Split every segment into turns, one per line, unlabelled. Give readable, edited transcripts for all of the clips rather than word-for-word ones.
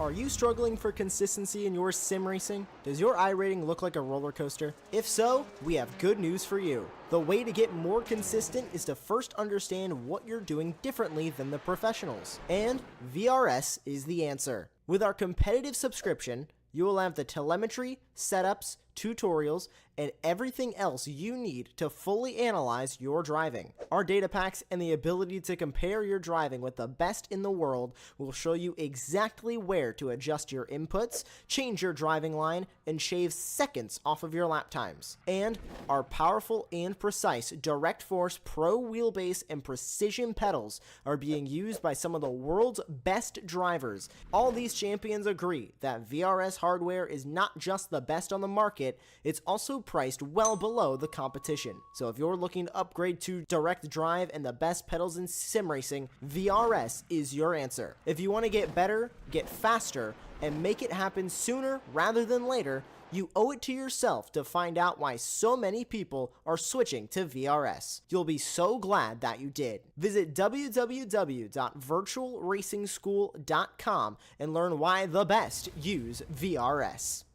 Are you struggling for consistency in your sim racing? Does your iRating look like a roller coaster? If so, we have good news for you. The way to get more consistent is to first understand what you're doing differently than the professionals. And VRS is the answer. With our competitive subscription, you will have the telemetry, setups, tutorials, and everything else you need to fully analyze your driving. Our data packs and the ability to compare your driving with the best in the world will show you exactly where to adjust your inputs, change your driving line, and shave seconds off of your lap times. And our powerful and precise Direct Force Pro wheelbase and precision pedals are being used by some of the world's best drivers. All these champions agree that VRS hardware is not just the best on the market, it's also priced well below the competition. So if you're looking to upgrade to direct drive and the best pedals in sim racing, VRS is your answer. If you want to get better, get faster, and make it happen sooner rather than later, you owe it to yourself to find out why so many people are switching to VRS. You'll be so glad that you did. Visit www.virtualracingschool.com and learn why the best use VRS.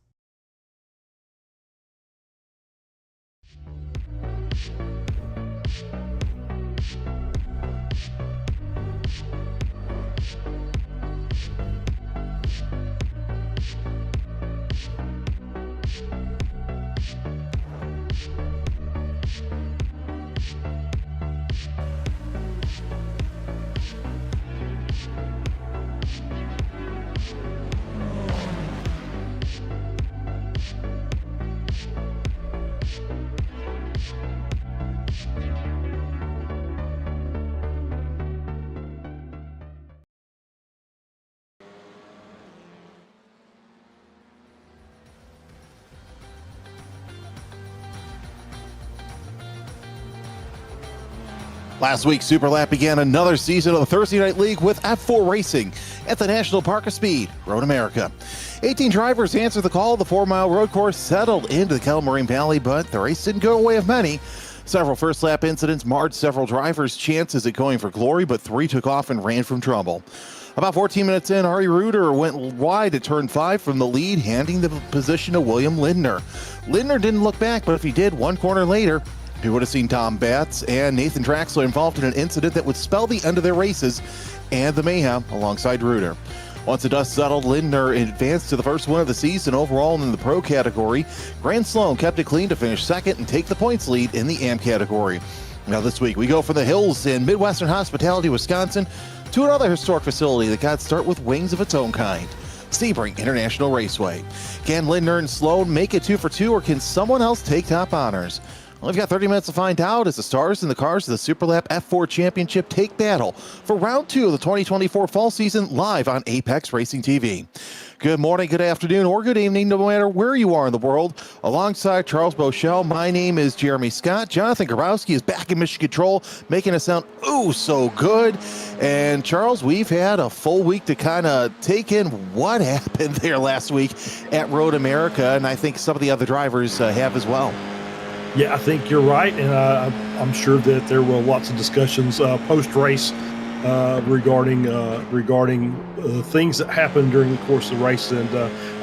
Last week, SUPERLAP began another season of the Thursday Night League with F4 Racing at the National Park of Speed, Road America. 18 drivers answered the call. The 4-mile road course settled into the Kettle Moraine Valley, but the race didn't go away of many. Several first-lap incidents marred several drivers' chances at going for glory, but 3 took off and ran from trouble. About 14 minutes in, Ari Reuter went wide at turn 5 from the lead, handing the position to William Lindner. Lindner didn't look back, but if he did, one corner later, he would have seen Tom Batts and Nathan Draxler involved in an incident that would spell the end of their races and the mayhem alongside Reuter. Once the dust settled, Lindner advanced to the first win of the season overall in the pro category. Grant Sloan kept it clean to finish second and take the points lead in the AM category. Now this week, we go from the hills in Midwestern Hospitality, Wisconsin, to another historic facility that got start with wings of its own kind. Sebring International Raceway. Can Lindner and Sloan make it 2 for 2, or can someone else take top honors? Well, we've got 30 minutes to find out as the stars and the cars of the SUPERLAP F4 Championship take battle for round 2 of the 2024 fall season live on Apex Racing TV. Good morning, good afternoon, or good evening, no matter where you are in the world. Alongside Charles Bochelle, my name is Jeremy Scott. Jonathan Grabowski is back in mission control, making us sound so good. And Charles, we've had a full week to kind of take in what happened there last week at Road America, and I think some of the other drivers have as well.
Yeah, I think you're right, and I'm sure that there were lots of discussions post-race regarding things that happened during the course of the race. And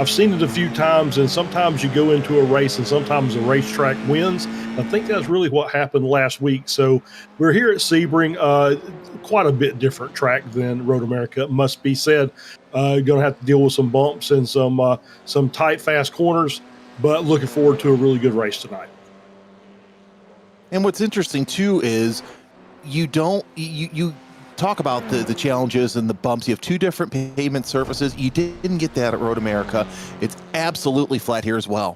I've seen it a few times, and sometimes you go into a race and sometimes the racetrack wins. I think that's really what happened last week. So we're here at Sebring, quite a bit different track than Road America, it must be said. Going to have to deal with some bumps and some tight, fast corners, but looking forward to a really good race tonight.
And what's interesting too is you talk about the challenges and the bumps. You have 2 different pavement surfaces. You didn't get that at Road America. It's absolutely flat here as well.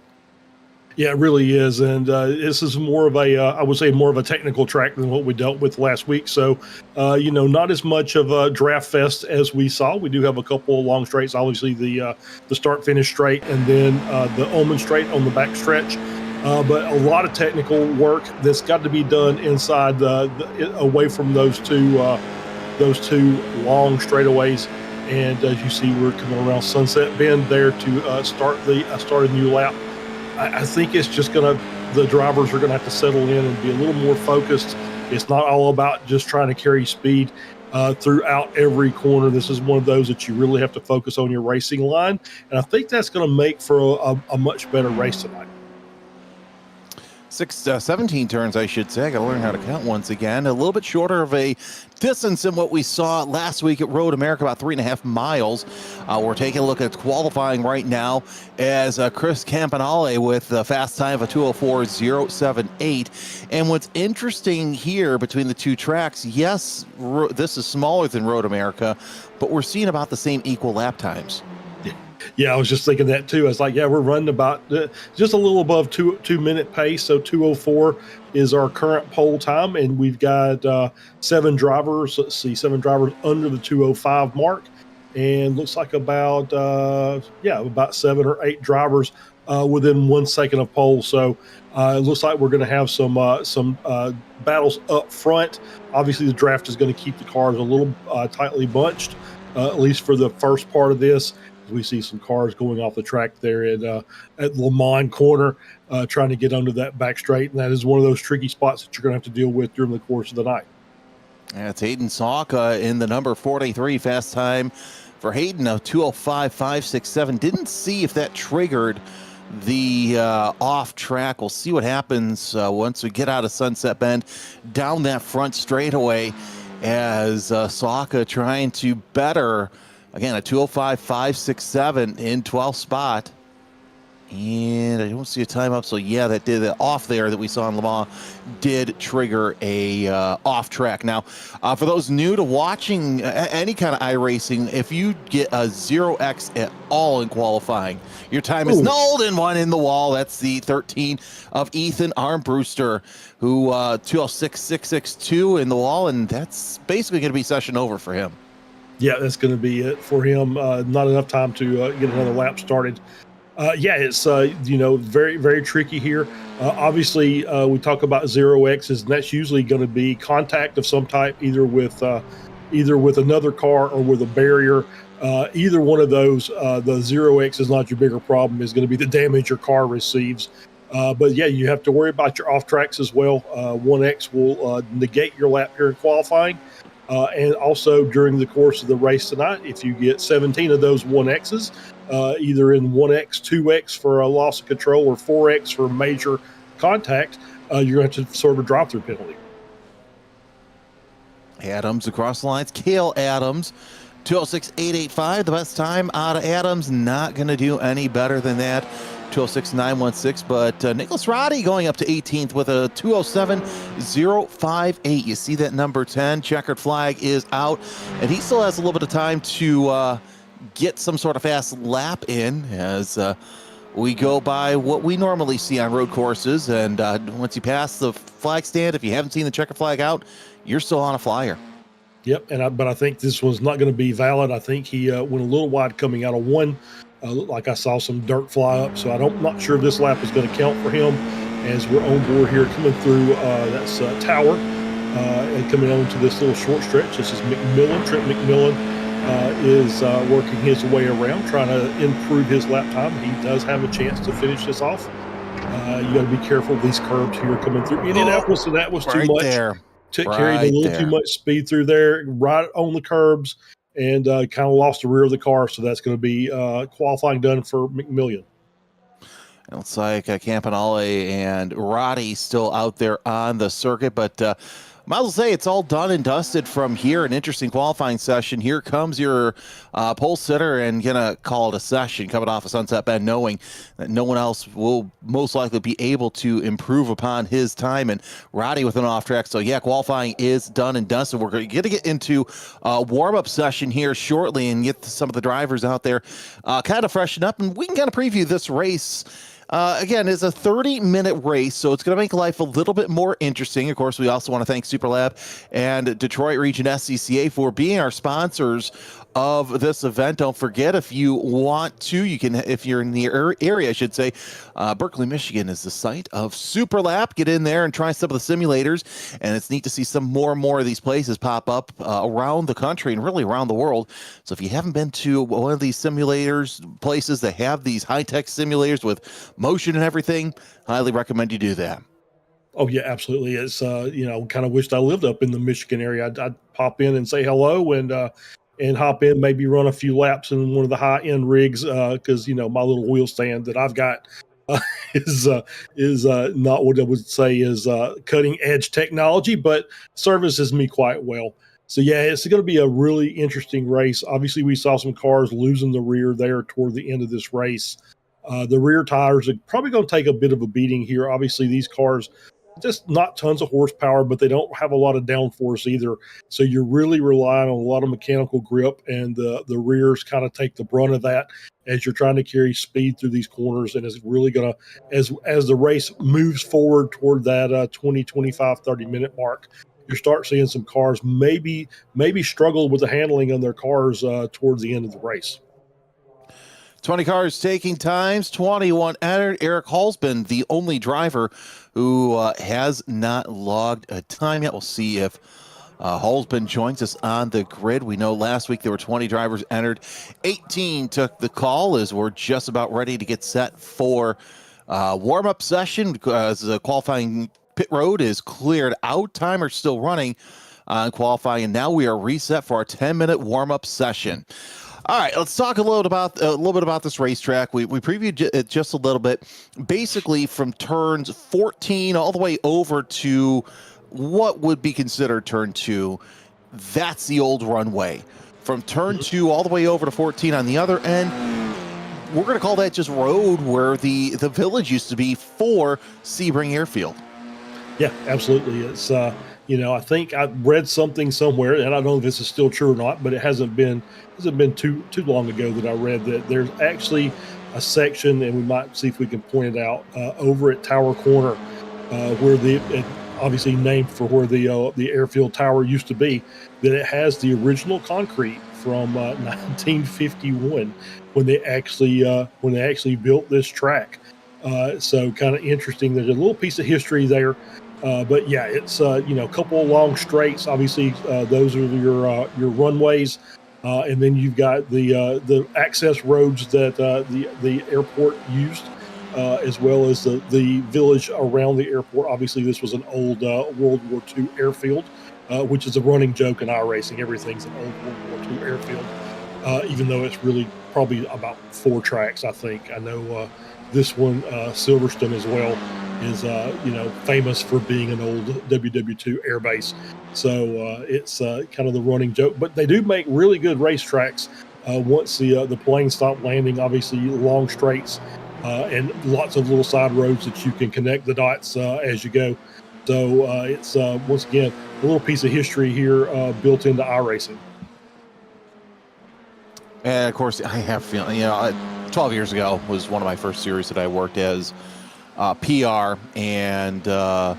Yeah, it really is. And this is more of I would say more of a technical track than what we dealt with last week. So, not as much of a draft fest as we saw. We do have a couple of long straights, obviously the start-finish straight and then the Omen straight on the back stretch. But a lot of technical work that's got to be done inside away from those two long straightaways. And as you see, we're coming around Sunset Bend there to start a new lap. I think it's just the drivers are gonna have to settle in and be a little more focused. It's not all about just trying to carry speed. throughout every corner. This is one of those that you really have to focus on your racing line, and I think that's going to make for a much better race tonight.
17 turns, I should say. I got to learn how to count once again. A little bit shorter of a distance than what we saw last week at Road America, about 3.5 miles. We're taking a look at qualifying right now as Chris Campanale with a fast time of a 2:04.078. And what's interesting here between the two tracks, yes, this is smaller than Road America, but we're seeing about the same equal lap times.
Yeah, I was just thinking that too. I was like, yeah, we're running about just a little above 2-minute pace. So 2:04 is our current pole time, and we've got 7 drivers. Let's see, 7 drivers under the 2:05 mark, and looks like about 7 or 8 drivers within 1 second of pole. So it looks like we're going to have some battles up front. Obviously, the draft is going to keep the cars a little tightly bunched, at least for the first part of this. We see some cars going off the track there at Le Mans corner, trying to get under that back straight, and that is one of those tricky spots that you're going to have to deal with during the course of the night.
That's Hayden Salka in the number 43 fast time for Hayden of 2:05.567. Didn't see if that triggered the off track. We'll see what happens once we get out of Sunset Bend down that front straightaway as Salka trying to better. Again, a 2:05.567 in 12th spot. And I don't see a time up. So, yeah, that did the off there that we saw in Le Mans did trigger a off track. Now, for those new to watching any kind of iRacing, if you get a 0x at all in qualifying, your time is nulled and one in the wall. That's the 13 of Ethan Armbruster, who 2:06.662 in the wall. And that's basically going to be session over for him.
Yeah, that's going to be it for him. Not enough time to get another lap started. It's very, very tricky here. Obviously, we talk about 0x's, and that's usually going to be contact of some type, either with another car or with a barrier. Either one of those, the 0x is not your bigger problem. Is going to be the damage your car receives. But yeah, you have to worry about your off tracks as well. 1x will negate your lap here in qualifying. And also during the course of the race tonight, if you get 17 of those 1Xs, either in 1X, 2X for a loss of control or 4X for major contact, you're going to have to serve a drop-through penalty.
Adams across the lines. Cale Adams, 2:06.885. The best time out of Adams. Not going to do any better than that. 2:06.916, but Nicholas Roddy going up to 18th with a 2:07.058. You see that number 10 checkered flag is out, and he still has a little bit of time to get some sort of fast lap in as we go by what we normally see on road courses. And once you pass the flag stand, if you haven't seen the checkered flag out, you're still on a flyer.
Yep, but I think this one's not going to be valid. I think he went a little wide coming out of one. Looked like I saw some dirt fly up, so I'm not sure if this lap is going to count for him as we're on board here coming through that's Tower and coming on to this little short stretch. This is McMillan. Trent McMillan is working his way around, trying to improve his lap time. He does have a chance to finish this off. You got to be careful of these curbs here coming through Indianapolis, and that was too much. Carried a little too much speed through there, right on the curbs. And kind of lost the rear of the car, so that's going to be qualifying done for McMillan.
It looks like Campanale and Roddy still out there on the circuit, but might as well say it's all done and dusted from here. An interesting qualifying session. Here comes your pole sitter and gonna call it a session coming off of Sunset Bend, knowing that no one else will most likely be able to improve upon his time, and Roddy with an off track. So yeah, qualifying is done and dusted. We're going to get into a warm-up session here shortly and get some of the drivers out there kind of freshen up, and we can kind of preview this race. Again, it's a 30-minute race, so it's going to make life a little bit more interesting. Of course, we also want to thank SUPERLAP and Detroit Region SCCA for being our sponsors of this event. Don't forget, if you want to, you can, if you're in the area, I should say, Berkeley, Michigan is the site of SUPERLAP. Get in there and try some of the simulators, and it's neat to see some more and more of these places pop up around the country and really around the world. So if you haven't been to one of these simulators, places that have these high-tech simulators with motion and everything, highly recommend you do that.
Oh yeah, absolutely. It's kind of wished I lived up in the Michigan area. I'd pop in and say hello and hop in, maybe run a few laps in one of the high end rigs because my little wheel stand that I've got uh, is not what I would say is cutting edge technology, but services me quite well. So yeah, it's going to be a really interesting race. Obviously, we saw some cars losing the rear there toward the end of this race. The rear tires are probably going to take a bit of a beating here. Obviously, these cars just not tons of horsepower, but they don't have a lot of downforce either. So you're really relying on a lot of mechanical grip, and the rears kind of take the brunt of that as you're trying to carry speed through these corners. And it's really going to, as the race moves forward toward that 20, 25, 30-minute mark, you start seeing some cars maybe struggle with the handling on their cars towards the end of the race.
20 cars taking times, 21 entered. Eric Hallsbin, the only driver who has not logged a time yet. We'll see if Hallsbin joins us on the grid. We know last week there were 20 drivers entered. 18 took the call as we're just about ready to get set for warm-up session because the qualifying pit road is cleared out. Timer's still running on qualifying, and now we are reset for our 10-minute warm-up session. All right, let's talk a little bit about this racetrack. We previewed it just a little bit. Basically, from turns 14 all the way over to what would be considered turn 2, that's the old runway. From turn 2 all the way over to 14 on the other end, we're going to call that just road where the village used to be for Sebring Airfield.
Yeah, absolutely. It's I think I read something somewhere, and I don't know if this is still true or not, but it hasn't been too long ago that I read that there's actually a section, and we might see if we can point it out over at Tower Corner, where obviously named for where the airfield tower used to be, that it has the original concrete from 1951 when they actually built this track. So kind of interesting. There's a little piece of history there. But yeah, it's a couple of long straights. Obviously, those are your runways, and then you've got the access roads that the airport used, as well as the village around the airport. Obviously, this was an old World War II airfield, which is a running joke in iRacing. Everything's an old World War II airfield, even though it's really probably about 4 tracks. I think I know this one, Silverstone as well, is famous for being an old WW2 airbase. So it's kind of the running joke, but they do make really good racetracks once the planes stop landing. Obviously, long straights and lots of little side roads that you can connect the dots as you go. So it's once again a little piece of history here built into iRacing.
And of course, I have a feeling 12 years ago was one of my first series that I worked as PR, and that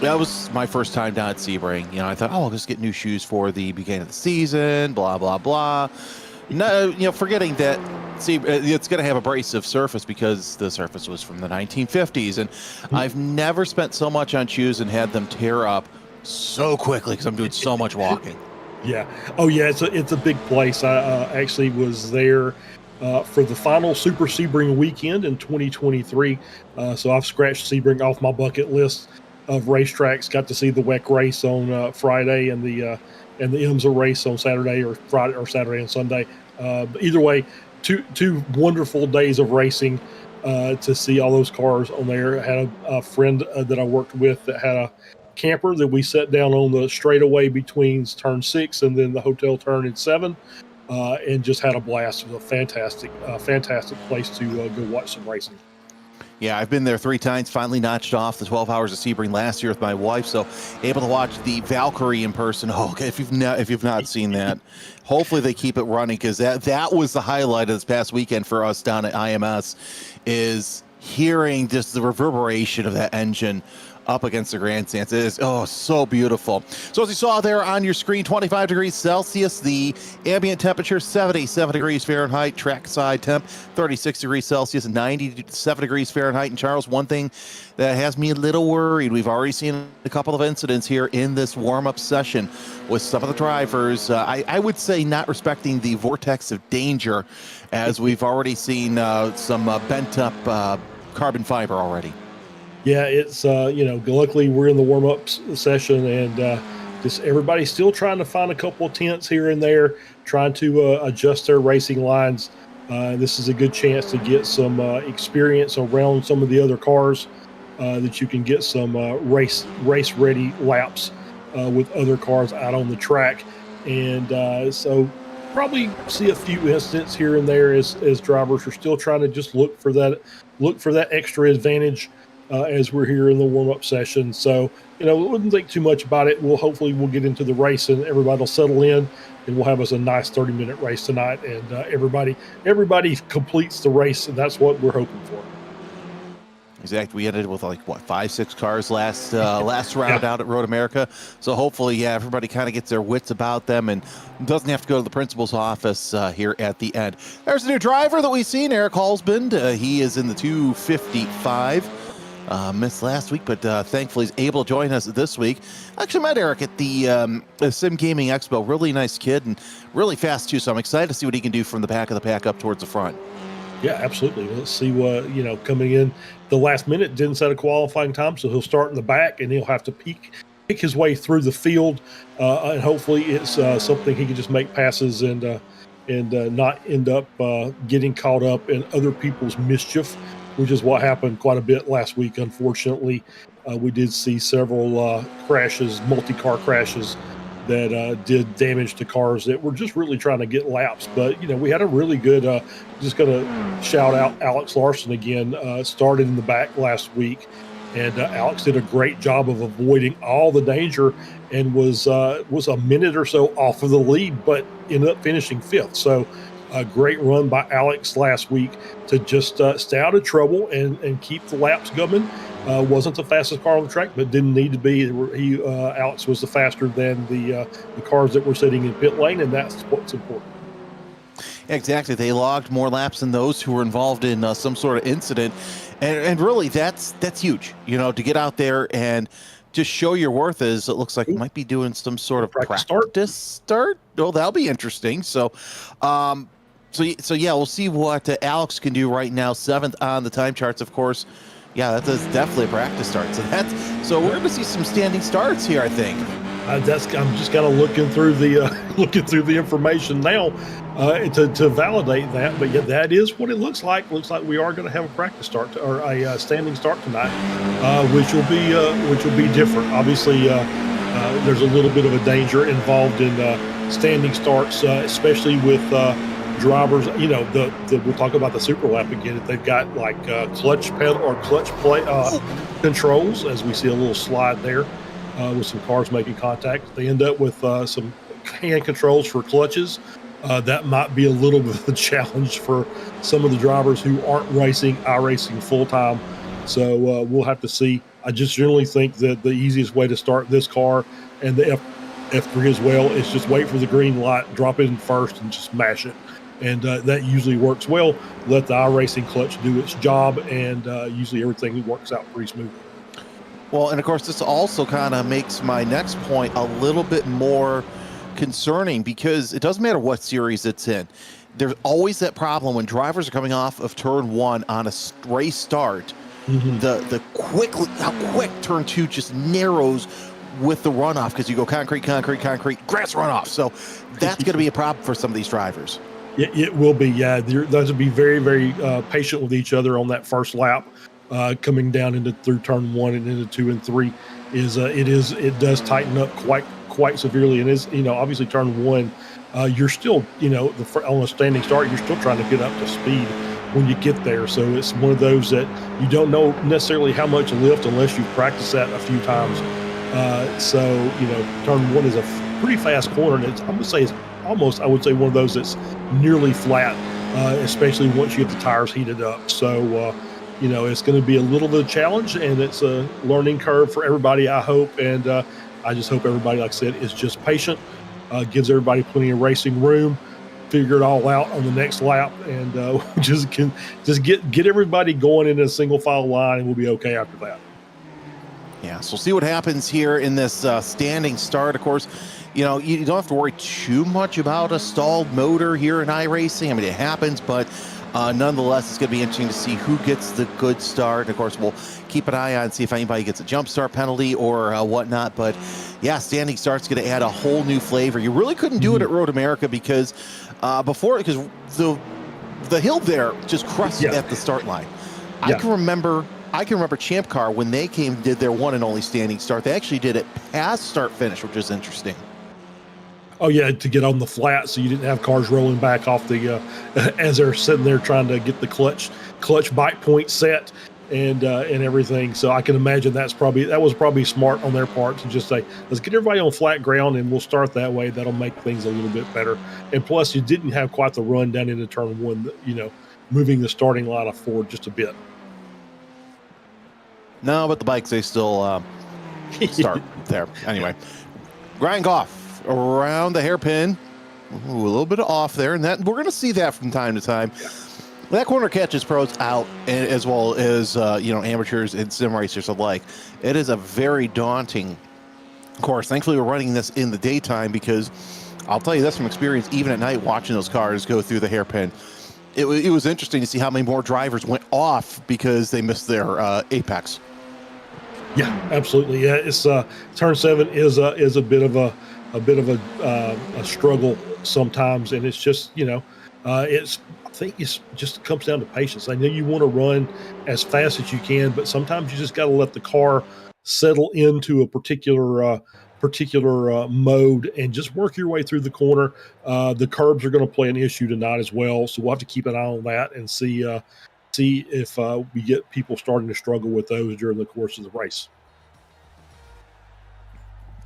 was my first time down at Sebring. I thought, I'll just get new shoes for the beginning of the season, blah, blah, blah. No, forgetting that it's going to have abrasive surface because the surface was from the 1950s, and I've never spent so much on shoes and had them tear up so quickly because I'm doing so much walking.
Yeah. Oh, yeah. It's a big place. I actually was there for the final Super Sebring weekend in 2023. So I've scratched Sebring off my bucket list of racetracks. Got to see the WEC race on Friday and the IMSA race on Saturday, or Friday or Saturday and Sunday. But either way, two wonderful days of racing to see all those cars on there. I had a friend that I worked with that had a camper that we set down on the straightaway between turn 6 and then the hotel turn in 7. And just had a blast. It was a fantastic place to go watch some racing.
Yeah, I've been there 3 times, finally notched off the 12 hours of Sebring last year with my wife, so able to watch the Valkyrie in person. Oh, okay, if you've not seen that, hopefully they keep it running, because that was the highlight of this past weekend for us down at IMS, is hearing just the reverberation of that engine up against the grandstands. It is so beautiful. So as you saw there on your screen, 25 degrees Celsius, the ambient temperature 77 degrees Fahrenheit, trackside temp 36 degrees Celsius, 97 degrees Fahrenheit. And Charles, one thing that has me a little worried, we've already seen a couple of incidents here in this warm-up session with some of the drivers, I would say not respecting the vortex of danger, as we've already seen some bent up carbon fiber already.
Yeah, it's luckily we're in the warm-up session, and just everybody's still trying to find a couple of tenths here and there, trying to adjust their racing lines. This is a good chance to get some experience around some of the other cars, that you can get some race ready laps with other cars out on the track, and so probably see a few instances here and there as drivers are still trying to just look for that extra advantage as we're here in the warm-up session. So, we wouldn't think too much about it. Hopefully we'll get into the race and everybody will settle in, and we'll have us a nice 30-minute race tonight, and everybody completes the race, and that's what we're hoping for.
Exactly. We ended with 5-6 cars last round out at Road America. So hopefully, everybody kind of gets their wits about them and doesn't have to go to the principal's office here at the end. There's a new driver that we've seen, Eric Halsband. He is in the 255. Missed last week, but thankfully he's able to join us this week. Actually met Eric at the Sim Gaming Expo. Really nice kid and really fast too, so I'm excited to see what he can do from the back of the pack up towards the front.
Yeah, absolutely. Let's see what, coming in the last minute, didn't set a qualifying time, so he'll start in the back and he'll have to pick his way through the field, and hopefully it's something he can just make passes and not end up getting caught up in other people's mischief, which is what happened quite a bit last week. Unfortunately, we did see several crashes, multi-car crashes that did damage to cars that were just really trying to get laps. But, we had a really good, just going to shout out Alex Larson again, started in the back last week. And Alex did a great job of avoiding all the danger and was a minute or so off of the lead, but ended up finishing 5th. So a great run by Alex last week to just stay out of trouble and keep the laps going. Wasn't the fastest car on the track, but didn't need to be. Alex was the faster than the cars that were sitting in pit lane, and that's what's important.
Exactly. They logged more laps than those who were involved in some sort of incident. And really, that's huge, to get out there and just show your worth. As it looks like you might be doing some sort of practice start. Oh, that'll be interesting. So, yeah, we'll see what Alex can do right now. 7th on the time charts, of course. Yeah, that is definitely a practice start. So we're going to see some standing starts here, I think.
I'm just kind of looking through the information now to validate that. But yeah, that is what it looks like. Looks like we are going to have a practice start or a standing start tonight, which will be different. Obviously, there's a little bit of a danger involved in standing starts, especially with drivers. We'll talk about the SUPERLAP again. If they've got clutch pedal or clutch play controls, as we see a little slide there. With some cars making contact, they end up with some hand controls for clutches. That might be a little bit of a challenge for some of the drivers who aren't racing iRacing full time. So we'll have to see. I just generally think that the easiest way to start this car and the F3 as well is just wait for the green light, drop it in first, and just mash it. And that usually works well. Let the iRacing clutch do its job, and usually everything works out pretty smoothly.
Well, and of course, this also kind of makes my next point a little bit more concerning, because it doesn't matter what series it's in. There's always that problem when drivers are coming off of turn 1 on a race start. Mm-hmm. How quick turn 2 just narrows with the runoff, because you go concrete, grass runoff. So that's going to be a problem for some of these drivers.
Yeah, it will be. Yeah, those will be very, very patient with each other on that first lap. Coming down through turn 1 and into 2 and 3 it does tighten up quite severely, and is obviously turn 1 you're still on a standing start you're still trying to get up to speed when you get there, so it's one of those that you don't know necessarily how much lift unless you've practiced that a few times. So turn 1 is a pretty fast corner, and I would say it's almost one of those that's nearly flat, especially once you get the tires heated up. So it's going to be a little bit of a challenge, and it's a learning curve for everybody, I hope. And I just hope everybody, like I said, is just patient, gives everybody plenty of racing room, figure it all out on the next lap, and just get everybody going in a single file line, and we'll be okay after that.
Yeah, so we'll see what happens here in this standing start. Of course, you don't have to worry too much about a stalled motor here in iRacing. I mean, it happens, but Nonetheless, it's going to be interesting to see who gets the good start. And of course, we'll keep an eye on, see if anybody gets a jump start penalty or whatnot. But yeah, standing start's going to add a whole new flavor. You really couldn't do it at Road America because because the hill there just crushed at the start line. I can remember Champ Car when they did their one and only standing start. They actually did it past start finish, which is interesting.
Oh yeah, to get on the flat, so you didn't have cars rolling back off the as they're sitting there trying to get the clutch bite point set and everything. So I can imagine that was probably smart on their part to just say, let's get everybody on flat ground and we'll start that way. That'll make things a little bit better. And plus, you didn't have quite the run down into turn one, moving the starting line forward just a bit.
No, but the bikes, they still start there. Anyway, Ryan Goff around the hairpin. Ooh, a little bit off there, and that we're going to see that from time to time. That corner catches pros out, as well as amateurs and sim racers alike. It is a very daunting course. Thankfully, we're running this in the daytime because I'll tell you this from experience, even at night watching those cars go through the hairpin, it was interesting to see how many more drivers went off because they missed their apex.
Yeah, absolutely. Yeah, it's turn 7 is a bit of a struggle sometimes, and it's just I think it just comes down to patience. I know you want to run as fast as you can, but sometimes you just got to let the car settle into a particular mode and just work your way through the corner. The curbs are going to play an issue tonight as well, so we'll have to keep an eye on that and see if we get people starting to struggle with those during the course of the race.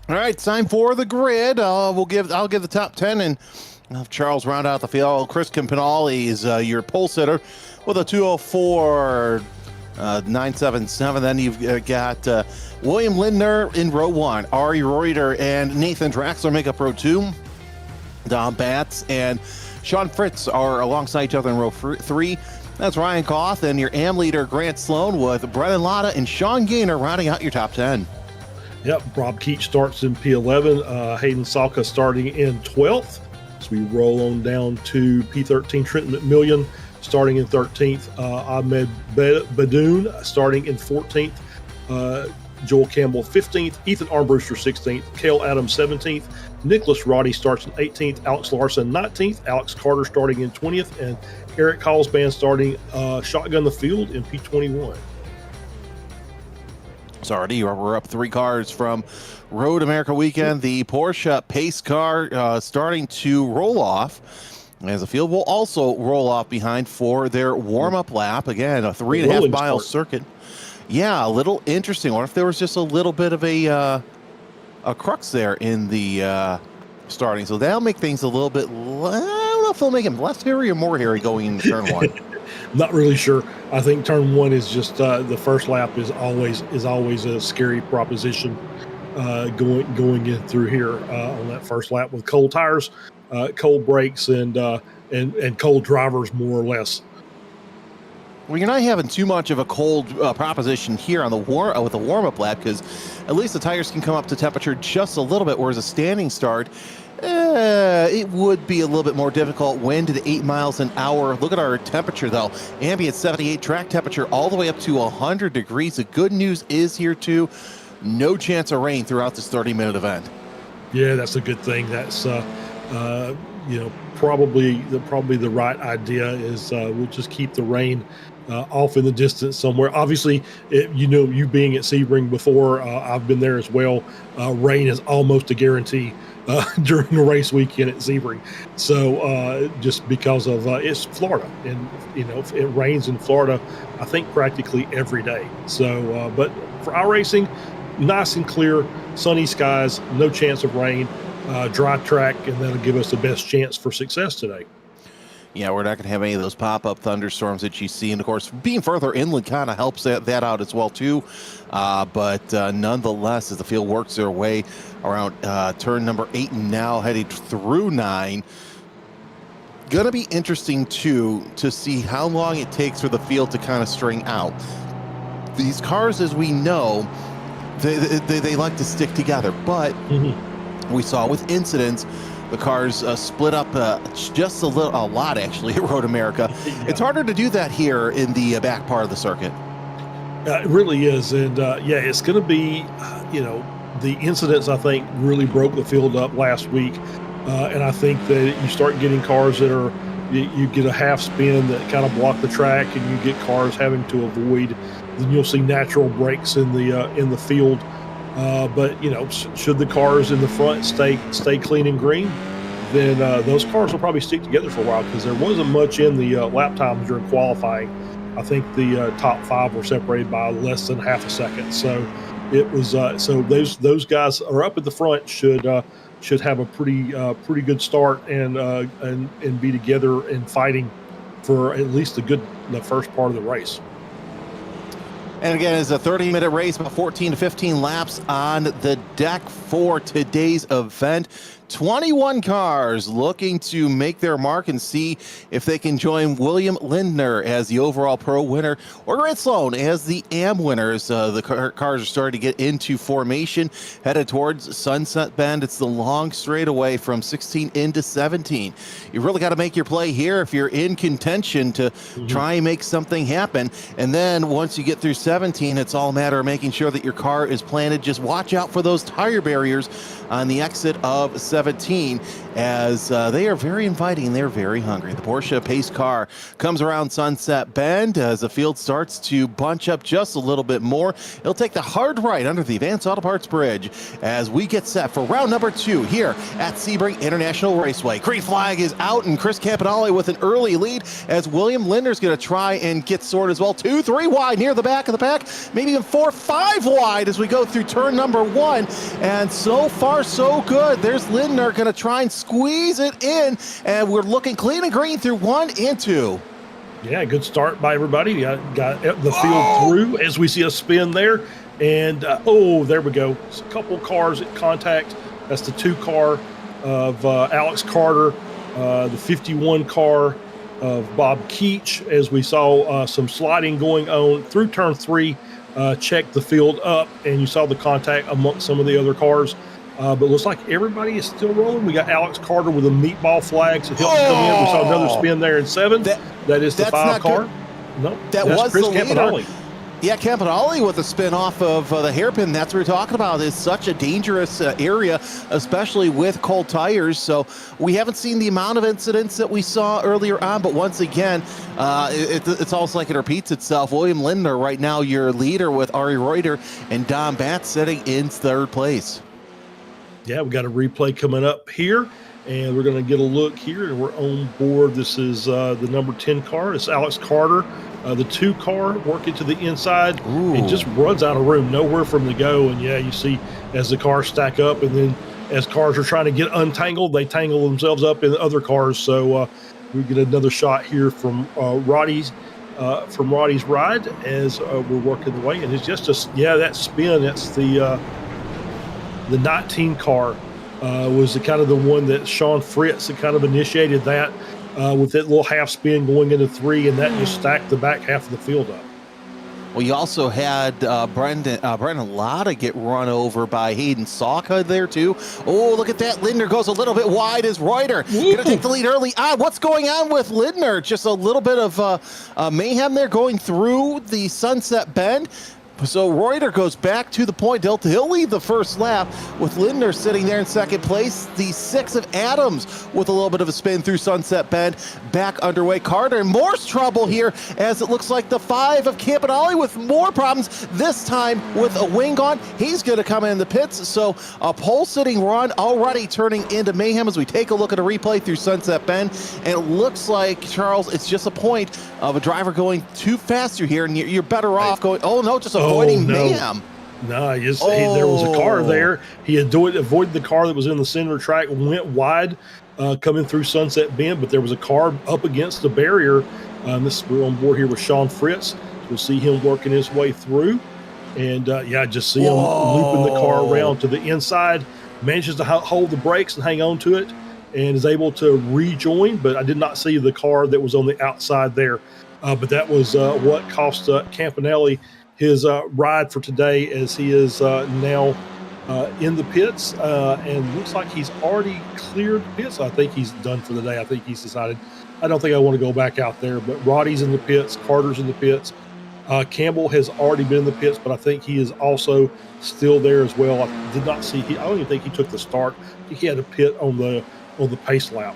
All right, time for the grid. I'll give the top 10 and have Charles round out the field. Chris Campanale is your pole sitter with a 204.977. Then you've got William Lindner in row 1. Ari Reuter and Nathan Draxler make up row 2. Dom Batts and Sean Fritz are alongside each other in row 3. That's Ryan Koth and your AM leader Grant Sloan with Brennan Lotta and Sean Gaynor rounding out your top 10.
Yep, Rob Keach starts in P11. Hayden Salka starting in 12th. So we roll on down to P13. Trenton McMillian starting in 13th. Ahmed Badoon starting in 14th. Joel Campbell 15th. Ethan Armbruster 16th. Cale Adams 17th. Nicholas Roddy starts in 18th. Alex Larson 19th. Alex Carter starting in 20th. And Eric Callsband starting shotgun the field in P21.
So already we're up 3 cars from Road America weekend. The Porsche pace car starting to roll off, as the field will also roll off behind for their warm-up lap. Again, a 3.5 mile circuit. Yeah, a little interesting. I wonder if there was just a little bit of a crux there in the starting. So that'll make things a little bit, I don't know if they'll make them less hairy or more hairy going into turn 1.
Not really sure. I think turn 1 is just the first lap is always a scary proposition going in through here on that first lap with cold tires, cold brakes, and cold drivers more or less.
Well, you're not having too much of a cold proposition here on the with the warm-up lap because at least the tires can come up to temperature just a little bit, whereas a standing start, it would be a little bit more difficult. Wind to 8 miles an hour. Look at our temperature, though. Ambient 78, track temperature all the way up to 100 degrees. The good news is here, too, no chance of rain throughout this 30-minute event.
Yeah, that's a good thing. That's, probably the right idea is we'll just keep the rain off in the distance somewhere. Obviously, you being at Sebring before, I've been there as well. Rain is almost a guarantee during the race weekend at Sebring. So just because of it's Florida, and it rains in Florida, I think practically every day. So, but for iRacing, nice and clear, sunny skies, no chance of rain, dry track, and that'll give us the best chance for success today.
Yeah, we're not going to have any of those pop-up thunderstorms that you see. And, of course, being further inland kind of helps that out as well, too. But nonetheless, as the field works their way around turn number 8 and now heading through 9, going to be interesting, too, to see how long it takes for the field to kind of string out. These cars, as we know, they like to stick together. But we saw with incidents The cars split up just a lot, actually, at Road America.
Yeah.
It's harder to do that here in the back part of the circuit.
It really is. And it's going to be, the incidents, I think, really broke the field up last week. And I think that you start getting cars that are, you get a half spin that kind of block the track, and you get cars having to avoid. Then you'll see natural breaks in the field. But should the cars in the front stay clean and green, then those cars will probably stick together for a while, because there wasn't much in the lap times during qualifying. I think the top 5 were separated by less than half a second. So it was so those guys are up at the front should have a pretty good start and be together and fighting for at least the first part of the race.
And again, it's a 30-minute race, about 14 to 15 laps on the deck for today's event. 21 cars looking to make their mark and see if they can join William Lindner as the overall pro winner, or Grant Sloan as the AM winners. The cars are starting to get into formation, headed towards Sunset Bend. It's the long straightaway from 16 into 17. You really got to make your play here if you're in contention to try and make something happen. And then once you get through 17, it's all a matter of making sure that your car is planted. Just watch out for those tire barriers on the exit of 17, as they are very inviting and they're very hungry. The Porsche pace car comes around Sunset Bend as the field starts to bunch up just a little bit more. It'll take the hard right under the Advanced Auto Parts Bridge as we get set for round number 2 here at Sebring International Raceway. Green flag is out, and Chris Campanale with an early lead as William Lindner's going to try and get sorted as well. 2, 3 wide near the back of the pack, maybe even 4, 5 wide as we go through turn number 1. And so far, so good. There's Lindner going to try and squeeze it in, and we're looking clean and green through 1 and 2.
Yeah, good start by everybody. Got the field through as we see a spin there. And, there we go. It's a couple cars at contact. That's the 2 car of Alex Carter, the 51 car of Bob Keach, as we saw some sliding going on through turn 3. Checked the field up, and you saw the contact amongst some of the other cars. But it looks like everybody is still rolling. We got Alex Carter with a meatball flag to help come in. We saw another spin there in 7. That is the 5 car.
Good.
No,
that was
Chris
the leader.
Campanale.
Yeah, Campanale with a spin off of the hairpin. That's what we're talking about. It's such a dangerous area, especially with cold tires. So we haven't seen the amount of incidents that we saw earlier on. But once again, it's almost like it repeats itself. William Lindner right now your leader, with Ari Reuter and Don Batts sitting in 3rd place.
Yeah, we got a replay coming up here, and we're going to get a look here, and we're on board. This is the number 10 car. It's Alex Carter, the 2 car working to the inside.
Ooh.
And just runs out of room, nowhere for him to go. And yeah, you see as the cars stack up, and then as cars are trying to get untangled, they tangle themselves up in other cars. So we get another shot here from Roddy's ride as we're working the way, and it's just that spin. That's the 19 car was the one that Sean Fritz had kind of initiated that with that little half spin going into 3, and that just stacked the back half of the field up.
Well, you also had Brendan Lotta get run over by Hayden Salka there too. Oh, look at that. Lindner goes a little bit wide as Reuter. Going to take the lead early. What's going on with Lindner? Just a little bit of mayhem there going through the Sunset Bend. So Reuter goes back to the point. He'll lead the first lap with Lindner sitting there in 2nd place. The 6 of Adams with a little bit of a spin through Sunset Bend. Back underway. Carter in more trouble here, as it looks like the 5 of Campanale with more problems, this time with a wing on. He's going to come in the pits. So a pole-sitting run already turning into mayhem as we take a look at a replay through Sunset Bend. And it looks like, Charles, it's just a point of a driver going too fast through here, and you're better off going, just avoiding mayhem.
No, there was a car there. He avoided the car that was in the center of the track, went wide coming through Sunset Bend, but there was a car up against the barrier. We're on board here with Sean Fritz. We'll see him working his way through. And, just see him looping the car around to the inside, manages to hold the brakes and hang on to it, and is able to rejoin. But I did not see the car that was on the outside there. But that was what cost Campanale his ride for today, as he is now in the pits, and looks like he's already cleared the pits. I think he's done for the day. I think he's decided, I don't think I want to go back out there. But Roddy's in the pits, Carter's in the pits. Campbell has already been in the pits, but I think he is also still there as well. I did not see. I don't even think he took the start. I think he had a pit on the pace lap.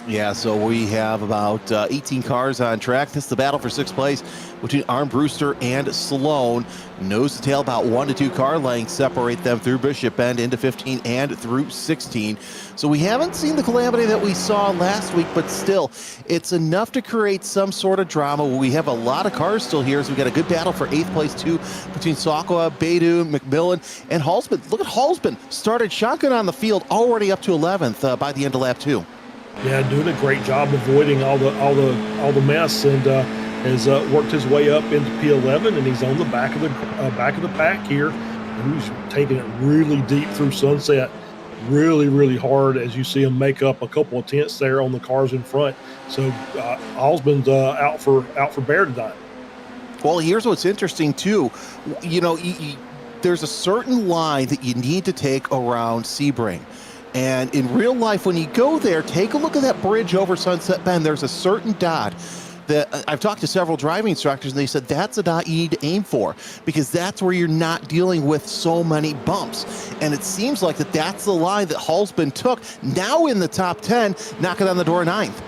Yeah, so we have about 18 cars on track. This is the battle for sixth place between Armbruster and Sloan. Nose to tail, about 1 to 2 car lengths separate them through Bishop Bend into 15 and through 16. So we haven't seen the calamity that we saw last week, but still, it's enough to create some sort of drama. We have a lot of cars still here, so we got a good battle for 8th place too between Sokoa, Beidou, McMillan, and Halsman. Look at Halsman, started shotgun on the field, already up to 11th by the end of lap 2.
Yeah, doing a great job avoiding all the mess, and has worked his way up into P11, and he's on the back of the pack here. And he's taking it really deep through Sunset, really hard, as you see him make up a couple of tenths there on the cars in front. So Osmond's out for bear tonight.
Well, here's what's interesting too. You know, there's a certain line that you need to take around Sebring. And in real life, when you go there, take a look at that bridge over Sunset Bend. There's a certain dot that I've talked to several driving instructors, and they said that's a dot you need to aim for, because that's where you're not dealing with so many bumps. And it seems like that's the line that Halsman took, now in the top 10, knocking on the door of 9th.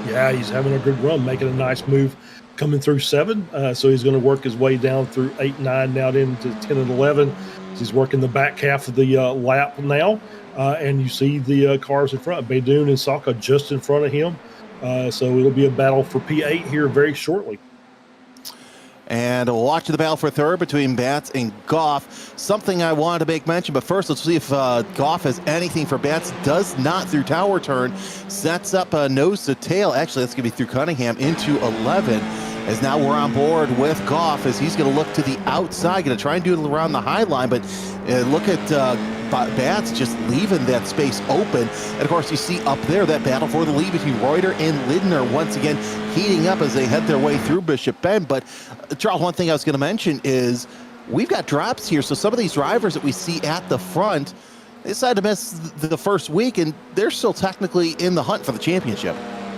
Yeah, he's having a good run, making a nice move coming through 7. So he's going to work his way down through 8, 9, now into 10 and 11. He's working the back half of the lap now. And you see the cars in front, Beidou and Saka just in front of him. So it'll be a battle for P8 here very shortly.
And we'll watch the battle for third between Bats and Goff. Something I wanted to make mention, but first let's see if Goff has anything for Bats. Does not through tower turn. Sets up a nose to tail. Actually, that's going to be through Cunningham into 11. As now we're on board with Goff, as he's going to look to the outside, going to try and do it around the high line, but look at Bats just leaving that space open. And of course, you see up there that battle for the lead between Reuter and Lindner once again heating up as they head their way through Bishop Bend. But Charles, one thing I was going to mention is we've got drops here. So some of these drivers that we see at the front, they decided to miss the first week, and they're still technically in the hunt for the championship.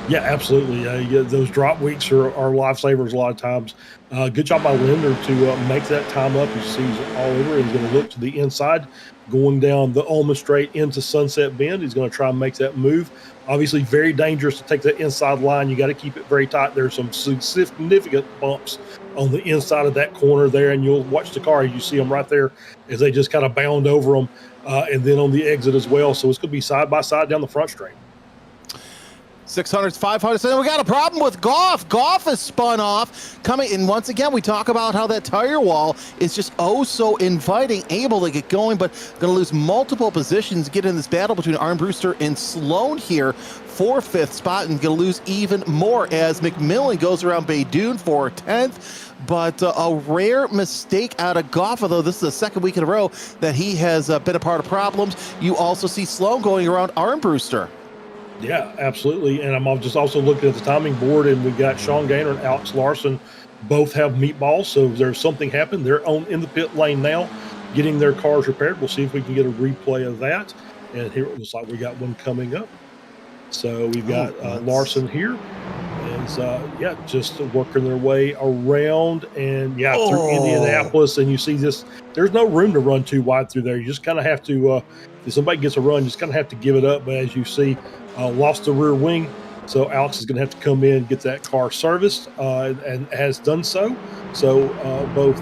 Yeah, absolutely. Yeah, those drop weeks are lifesavers a lot of times. Good job by Linder to make that time up. You see he's all over. He's going to look to the inside, going down the Ulman Straight into Sunset Bend. He's going to try and make that move. Obviously, very dangerous to take that inside line. You got to keep it very tight. There's some significant bumps on the inside of that corner there, and you'll watch the car. You see them right there as they just kind of bound over them, and then on the exit as well. So it's going to be side by side down the front straight.
600s, 500s, and we got a problem with Goff. Goff is spun off, coming, and once again, we talk about how that tire wall is just oh so inviting, able to get going, but going to lose multiple positions, get in this battle between Armbruster and Sloan here for 5th spot, and going to lose even more as McMillan goes around Beidou for 10th. But a rare mistake out of Goff, although this is the second week in a row that he has been a part of problems. You also see Sloan going around Armbruster.
Yeah, absolutely. And I'm just also looking at the timing board, and we got Sean Gaynor and Alex Larson both have meatballs. So if there's something happened, they're in the pit lane now, getting their cars repaired. We'll see if we can get a replay of that. And here it looks like we got one coming up. So we've got Larson here. And just working their way around and through Indianapolis. And you see this, there's no room to run too wide through there. You just kind of have to, if somebody gets a run, you just kind of have to give it up. But as you see, lost the rear wing. So Alex is going to have to come in and get that car serviced and has done so. So both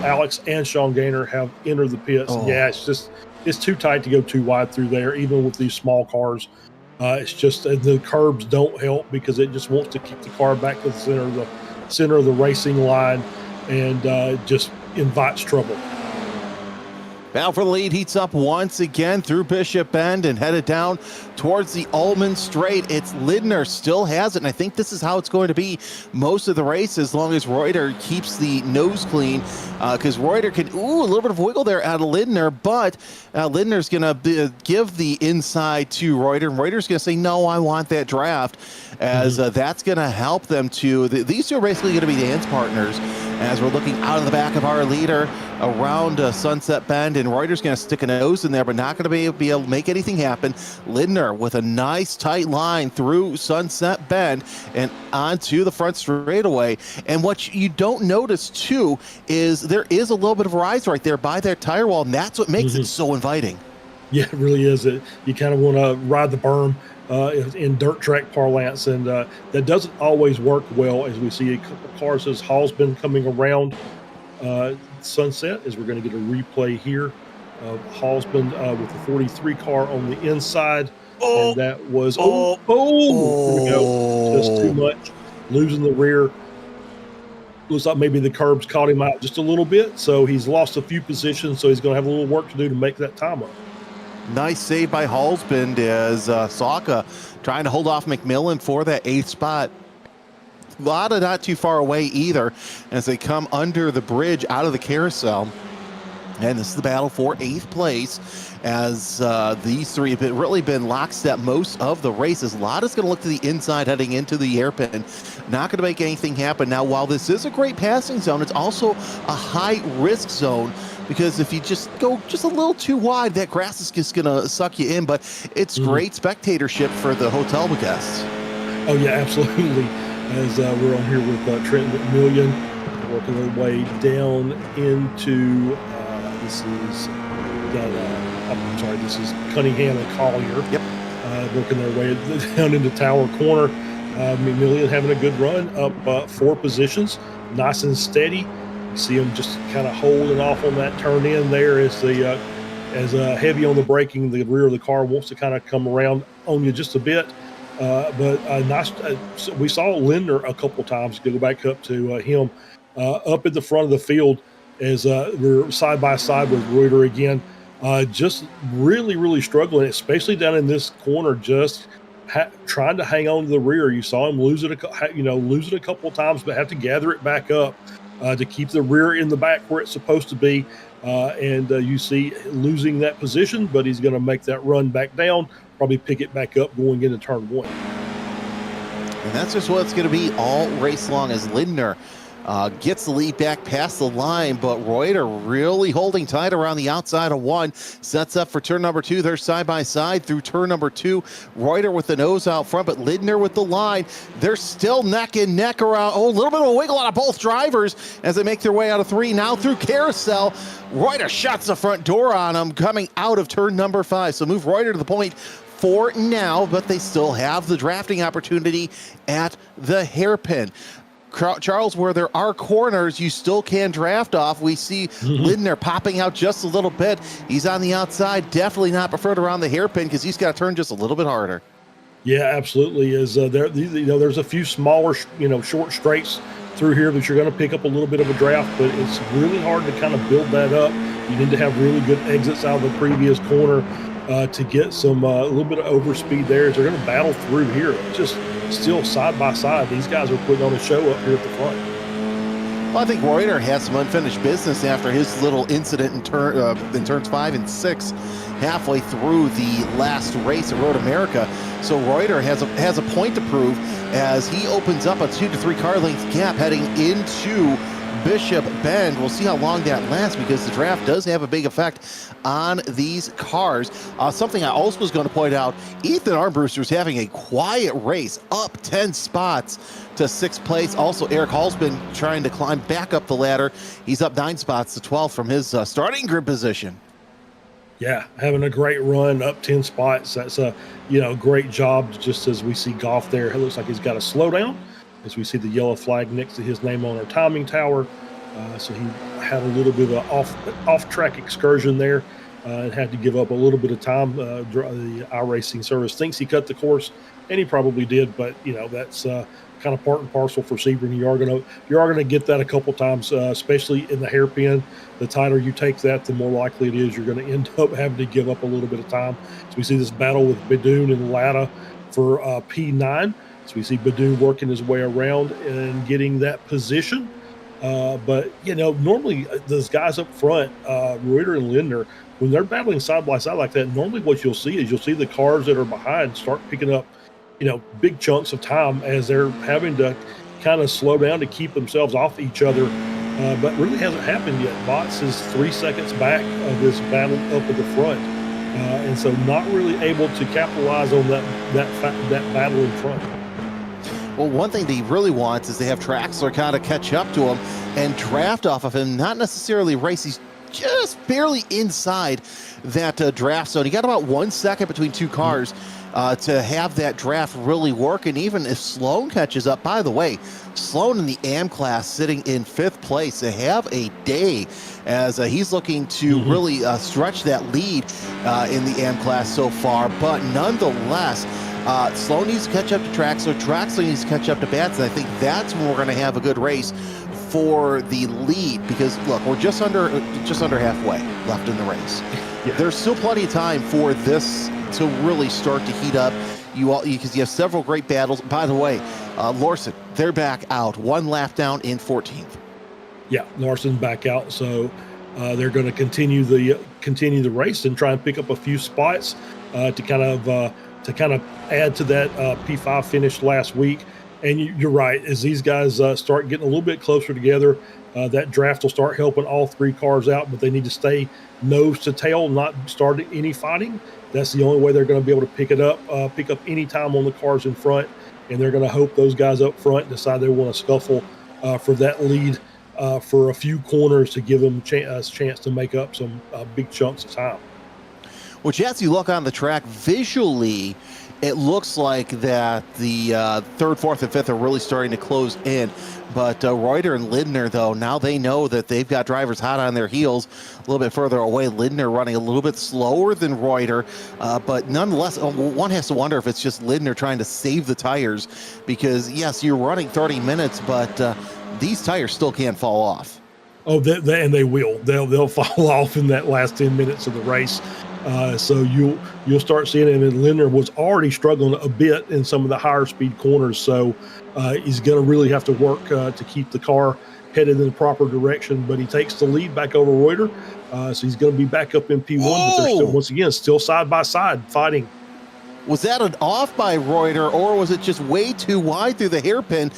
Alex and Sean Gaynor have entered the pits. Yeah, it's too tight to go too wide through there, even with these small cars. It's just the curbs don't help because it just wants to keep the car back to the center of the racing line and just invites trouble.
Battle for the lead heats up once again through Bishop Bend and headed down towards the Ulman Straight. It's Lindner still has it, and I think this is how it's going to be most of the race as long as Reuter keeps the nose clean, because Reuter can, a little bit of wiggle there out of Lindner, but Lindner's going to give the inside to Reuter, and Reuter's going to say, no, I want that draft, as that's going to help them to, these two are basically going to be dance partners. as we're looking out of the back of our leader around Sunset Bend, and Reuter's going to stick a nose in there, but not going to be able to make anything happen. Lindner with a nice tight line through Sunset Bend and onto the front straightaway. And what you don't notice too is there is a little bit of rise right there by that tire wall, and that's what makes it so inviting.
Yeah, it really is. You kind of want to ride the berm in dirt track parlance, and that doesn't always work well, as we see a couple cars as Hall's been coming around Sunset, as we're going to get a replay here of Hallsman with the 43 car on the inside. And that was, here we go. Just too much. Losing the rear. Looks like maybe the curbs caught him out just a little bit, so he's lost a few positions, so he's going to have a little work to do to make that time up.
Nice save by Hallsman as Saka trying to hold off McMillan for that 8th spot. Lada not too far away either as they come under the bridge out of the carousel. And this is the battle for 8th place as these three have really been lockstep most of the races. Lada's going to look to the inside heading into the hairpin. Not going to make anything happen. Now, while this is a great passing zone, it's also a high-risk zone because if you just go just a little too wide, that grass is just going to suck you in. But it's great spectatorship for the hotel guests.
Oh, yeah, absolutely. As we're on here with Trent McMillan working their way down into this is Cunningham and Collier. Yep. Working their way down into Tower Corner. McMillan having a good run, up 4 positions, nice and steady. You see him just kind of holding off on that turn in there as heavy on the braking, the rear of the car wants to kind of come around on you just a bit. But nice. We saw Lindner a couple times. Go back up to him up at the front of the field as we're side by side with Reuter again. Just really, really struggling, especially down in this corner. Just trying to hang on to the rear. You saw him lose it a couple of times, but have to gather it back up to keep the rear in the back where it's supposed to be. And you see losing that position, but he's going to make that run back down. Probably pick it back up going into turn 1.
And that's just what it's going to be all race long as Lindner gets the lead back past the line, but Reuter really holding tight around the outside of 1. Sets up for turn number 2. They're side by side through turn number 2. Reuter with the nose out front, but Lindner with the line. They're still neck and neck around. A little bit of a wiggle out of both drivers as they make their way out of 3. Now through carousel. Reuter shuts the front door on them coming out of turn number 5. So move Reuter to the point for now, but they still have the drafting opportunity at the hairpin. Charles, where there are corners, you still can draft off. We see Lindner popping out just a little bit. He's on the outside, definitely not preferred around the hairpin because he's got to turn just a little bit harder. Yeah,
absolutely. There's a few smaller, short straights through here that you're going to pick up a little bit of a draft, but it's really hard to kind of build that up. You need to have really good exits out of the previous corner to get some a little bit of overspeed there. They're going to battle through here. Just still side by side. These guys are putting on a show up here at the front.
Well, I think Reuter has some unfinished business after his little incident in turns 5 and 6 halfway through the last race at Road America. So Reuter has a point to prove as he opens up a 2 to 3 car length gap heading into Bishop Bend. We'll see how long that lasts because the draft does have a big effect on these cars. Something I also was going to point out, Ethan Armbruster's having a quiet race, up 10 spots to 6th place. Also, Eric Hall's been trying to climb back up the ladder. He's up 9 spots to 12th from his starting grid position.
Yeah, having a great run, up 10 spots. That's a great job. Just as we see Goff there, it looks like he's got a slowdown. As we see the yellow flag next to his name on our timing tower. So he had a little bit of off-track excursion there and had to give up a little bit of time. The iRacing service thinks he cut the course, and he probably did, but that's kind of part and parcel for Sebring. You are gonna get that a couple times, especially in the hairpin. The tighter you take that, the more likely it is you're going to end up having to give up a little bit of time. So we see this battle with Badoon and Lada for P9. So we see Badoon working his way around and getting that position. But, normally those guys up front, Reuter and Lindner, when they're battling side by side like that, normally what you'll see the cars that are behind start picking up, big chunks of time as they're having to kind of slow down to keep themselves off each other but really hasn't happened yet. Bots is 3 seconds back of this battle up at the front, and so not really able to capitalize on that battle in front.
Well, one thing that he really wants is to have Traxler kind of catch up to him and draft off of him, not necessarily race. He's just barely inside that draft zone. He got about 1 second between two cars to have that draft really work. And even if Sloan catches up, by the way, Sloan in the AM class sitting in 5th place to have a day as he's looking to really stretch that lead in the AM class so far. But nonetheless, Sloan needs to catch up to Traxler. Traxler needs to catch up to Bats. And I think that's when we're going to have a good race for the lead, because look, we're just under halfway left in the race. Yeah. There's still plenty of time for this to really start to heat up. Because you have several great battles. By the way, Larson, they're back out, 1 lap down in 14th.
Yeah, Larson's back out, so they're going to continue the race and try and pick up a few spots to kind of add to that P5 finish last week. And you're right, as these guys start getting a little bit closer together, that draft will start helping all 3 cars out, but they need to stay nose to tail, not start any fighting. That's the only way they're going to be able to pick up any time on the cars in front, and they're going to hope those guys up front decide they want to scuffle for that lead for a few corners to give them a chance to make up some big chunks of time.
Which, as you look on the track visually, it looks like that the 3rd, 4th, and 5th are really starting to close in. But Reuter and Lindner, though, now they know that they've got drivers hot on their heels a little bit further away. Lindner running a little bit slower than Reuter. But nonetheless, one has to wonder if it's just Lindner trying to save the tires. Because, yes, you're running 30 minutes, but these tires still can't fall off.
Oh, and they will. They'll fall off in that last 10 minutes of the race. So you'll start seeing it. And Lindner was already struggling a bit in some of the higher speed corners, so he's going to really have to work to keep the car headed in the proper direction. But he takes the lead back over Reuter, so he's going to be back up in P1. But they're still, once again, still side by side fighting.
Was that an off by Reuter, or was it just way too wide through the hairpin?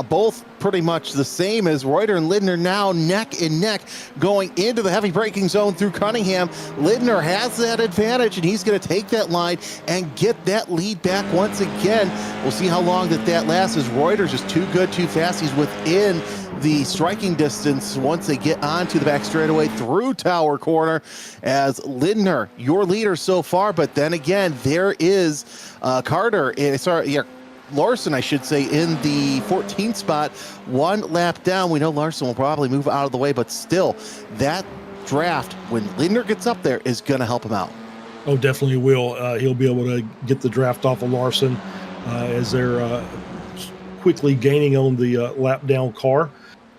Both pretty much the same as Reuter and Lindner now neck and neck going into the heavy braking zone through Cunningham. Lindner has that advantage, and he's going to take that line and get that lead back once again. We'll see how long that lasts, as Reuter's just too good, too fast. He's within the striking distance once they get onto the back straightaway through Tower Corner, as Lindner, your leader so far. But then again, there is Larson, I should say, in the 14th spot, 1 lap down. We know Larson will probably move out of the way, but still, that draft, when Lindner gets up there, is going to help him out.
Oh, definitely will. He'll be able to get the draft off of Larson as they're quickly gaining on the lap down car.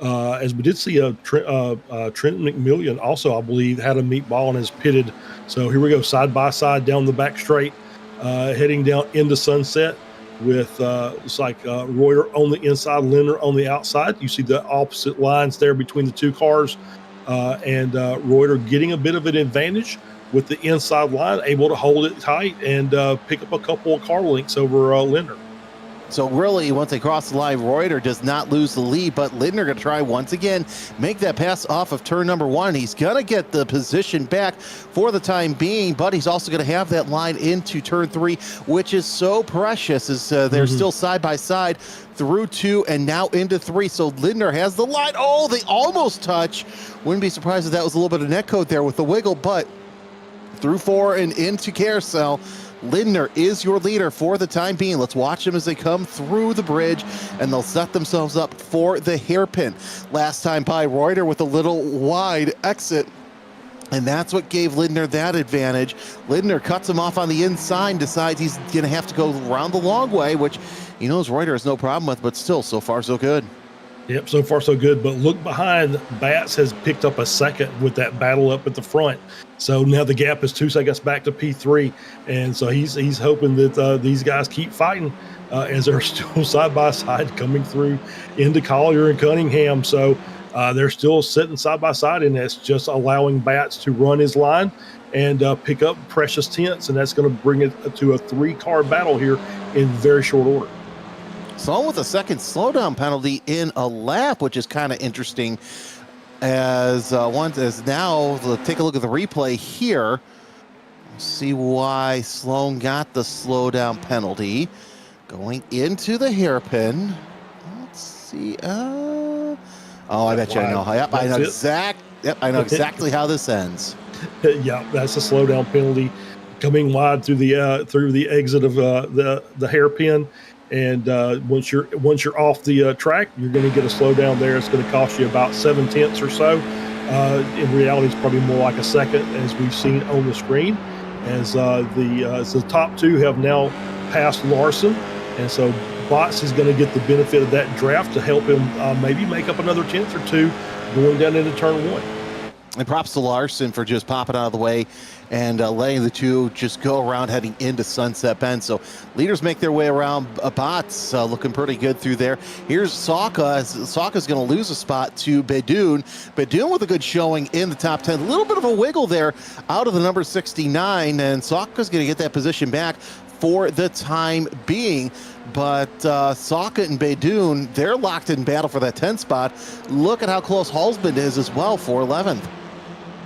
As we did see Trent McMillian also, I believe, had a meatball and is pitted. So here we go, side by side down the back straight, heading down into Sunset with it's like Reuter on the inside, Lindner on the outside. You see the opposite lines there between the 2 cars, and Reuter getting a bit of an advantage with the inside line, able to hold it tight and pick up a couple of car lengths over Lindner.
So really, once they cross the line, Reuter does not lose the lead, but Lindner going to try once again, make that pass off of turn number 1. He's going to get the position back for the time being, but he's also going to have that line into turn 3, which is so precious, as they're still side by side through 2 and now into 3. So Lindner has the line. Oh, they almost touch. Wouldn't be surprised if that was a little bit of netcode there with the wiggle, but through 4 and into carousel, Lindner is your leader for the time being. Let's watch them as they come through the bridge, and they'll set themselves up for the hairpin. Last time by, Reuter with a little wide exit, and that's what gave Lindner that advantage. Lindner cuts him off on the inside, decides he's going to have to go around the long way, which he knows Reuter has no problem with, but still, so far so good.
Yep, so far so good. But look behind, Bats has picked up a second with that battle up at the front. So now the gap is 2 seconds back to P3. And so he's hoping that these guys keep fighting as they're still side by side coming through into Collier and Cunningham. So they're still sitting side by side, and that's just allowing Bats to run his line and pick up precious tenths. And that's going to bring it to a 3-car battle here in very short order.
Sloan with a second slowdown penalty in a lap, which is kind of interesting. as now, take a look at the replay here. See why Sloan got the slowdown penalty. Going into the hairpin. Let's see. I bet you I know. Yep, I know exactly how this ends.
Yeah, that's a slowdown penalty. Coming wide through the exit of the hairpin, and once you're off the track, you're going to get a slowdown there. It's going to cost you about 7/10 or so. In reality, it's probably more like a second, as we've seen on the screen. As the top two have now passed Larson, and so Botts is going to get the benefit of that draft to help him maybe make up another 10th or two going down into turn 1.
And props to Larson for just popping out of the way and letting the two just go around heading into Sunset Bend. So leaders make their way around. Botts looking pretty good through there. Here's Saka. Saka's going to lose a spot to Bedoun. Bedoun with a good showing in the top 10. A little bit of a wiggle there out of the number 69, and Saka's going to get that position back for the time being. But Saka and Bedoun, they're locked in battle for that 10 spot. Look at how close Halsband is as well for 11th.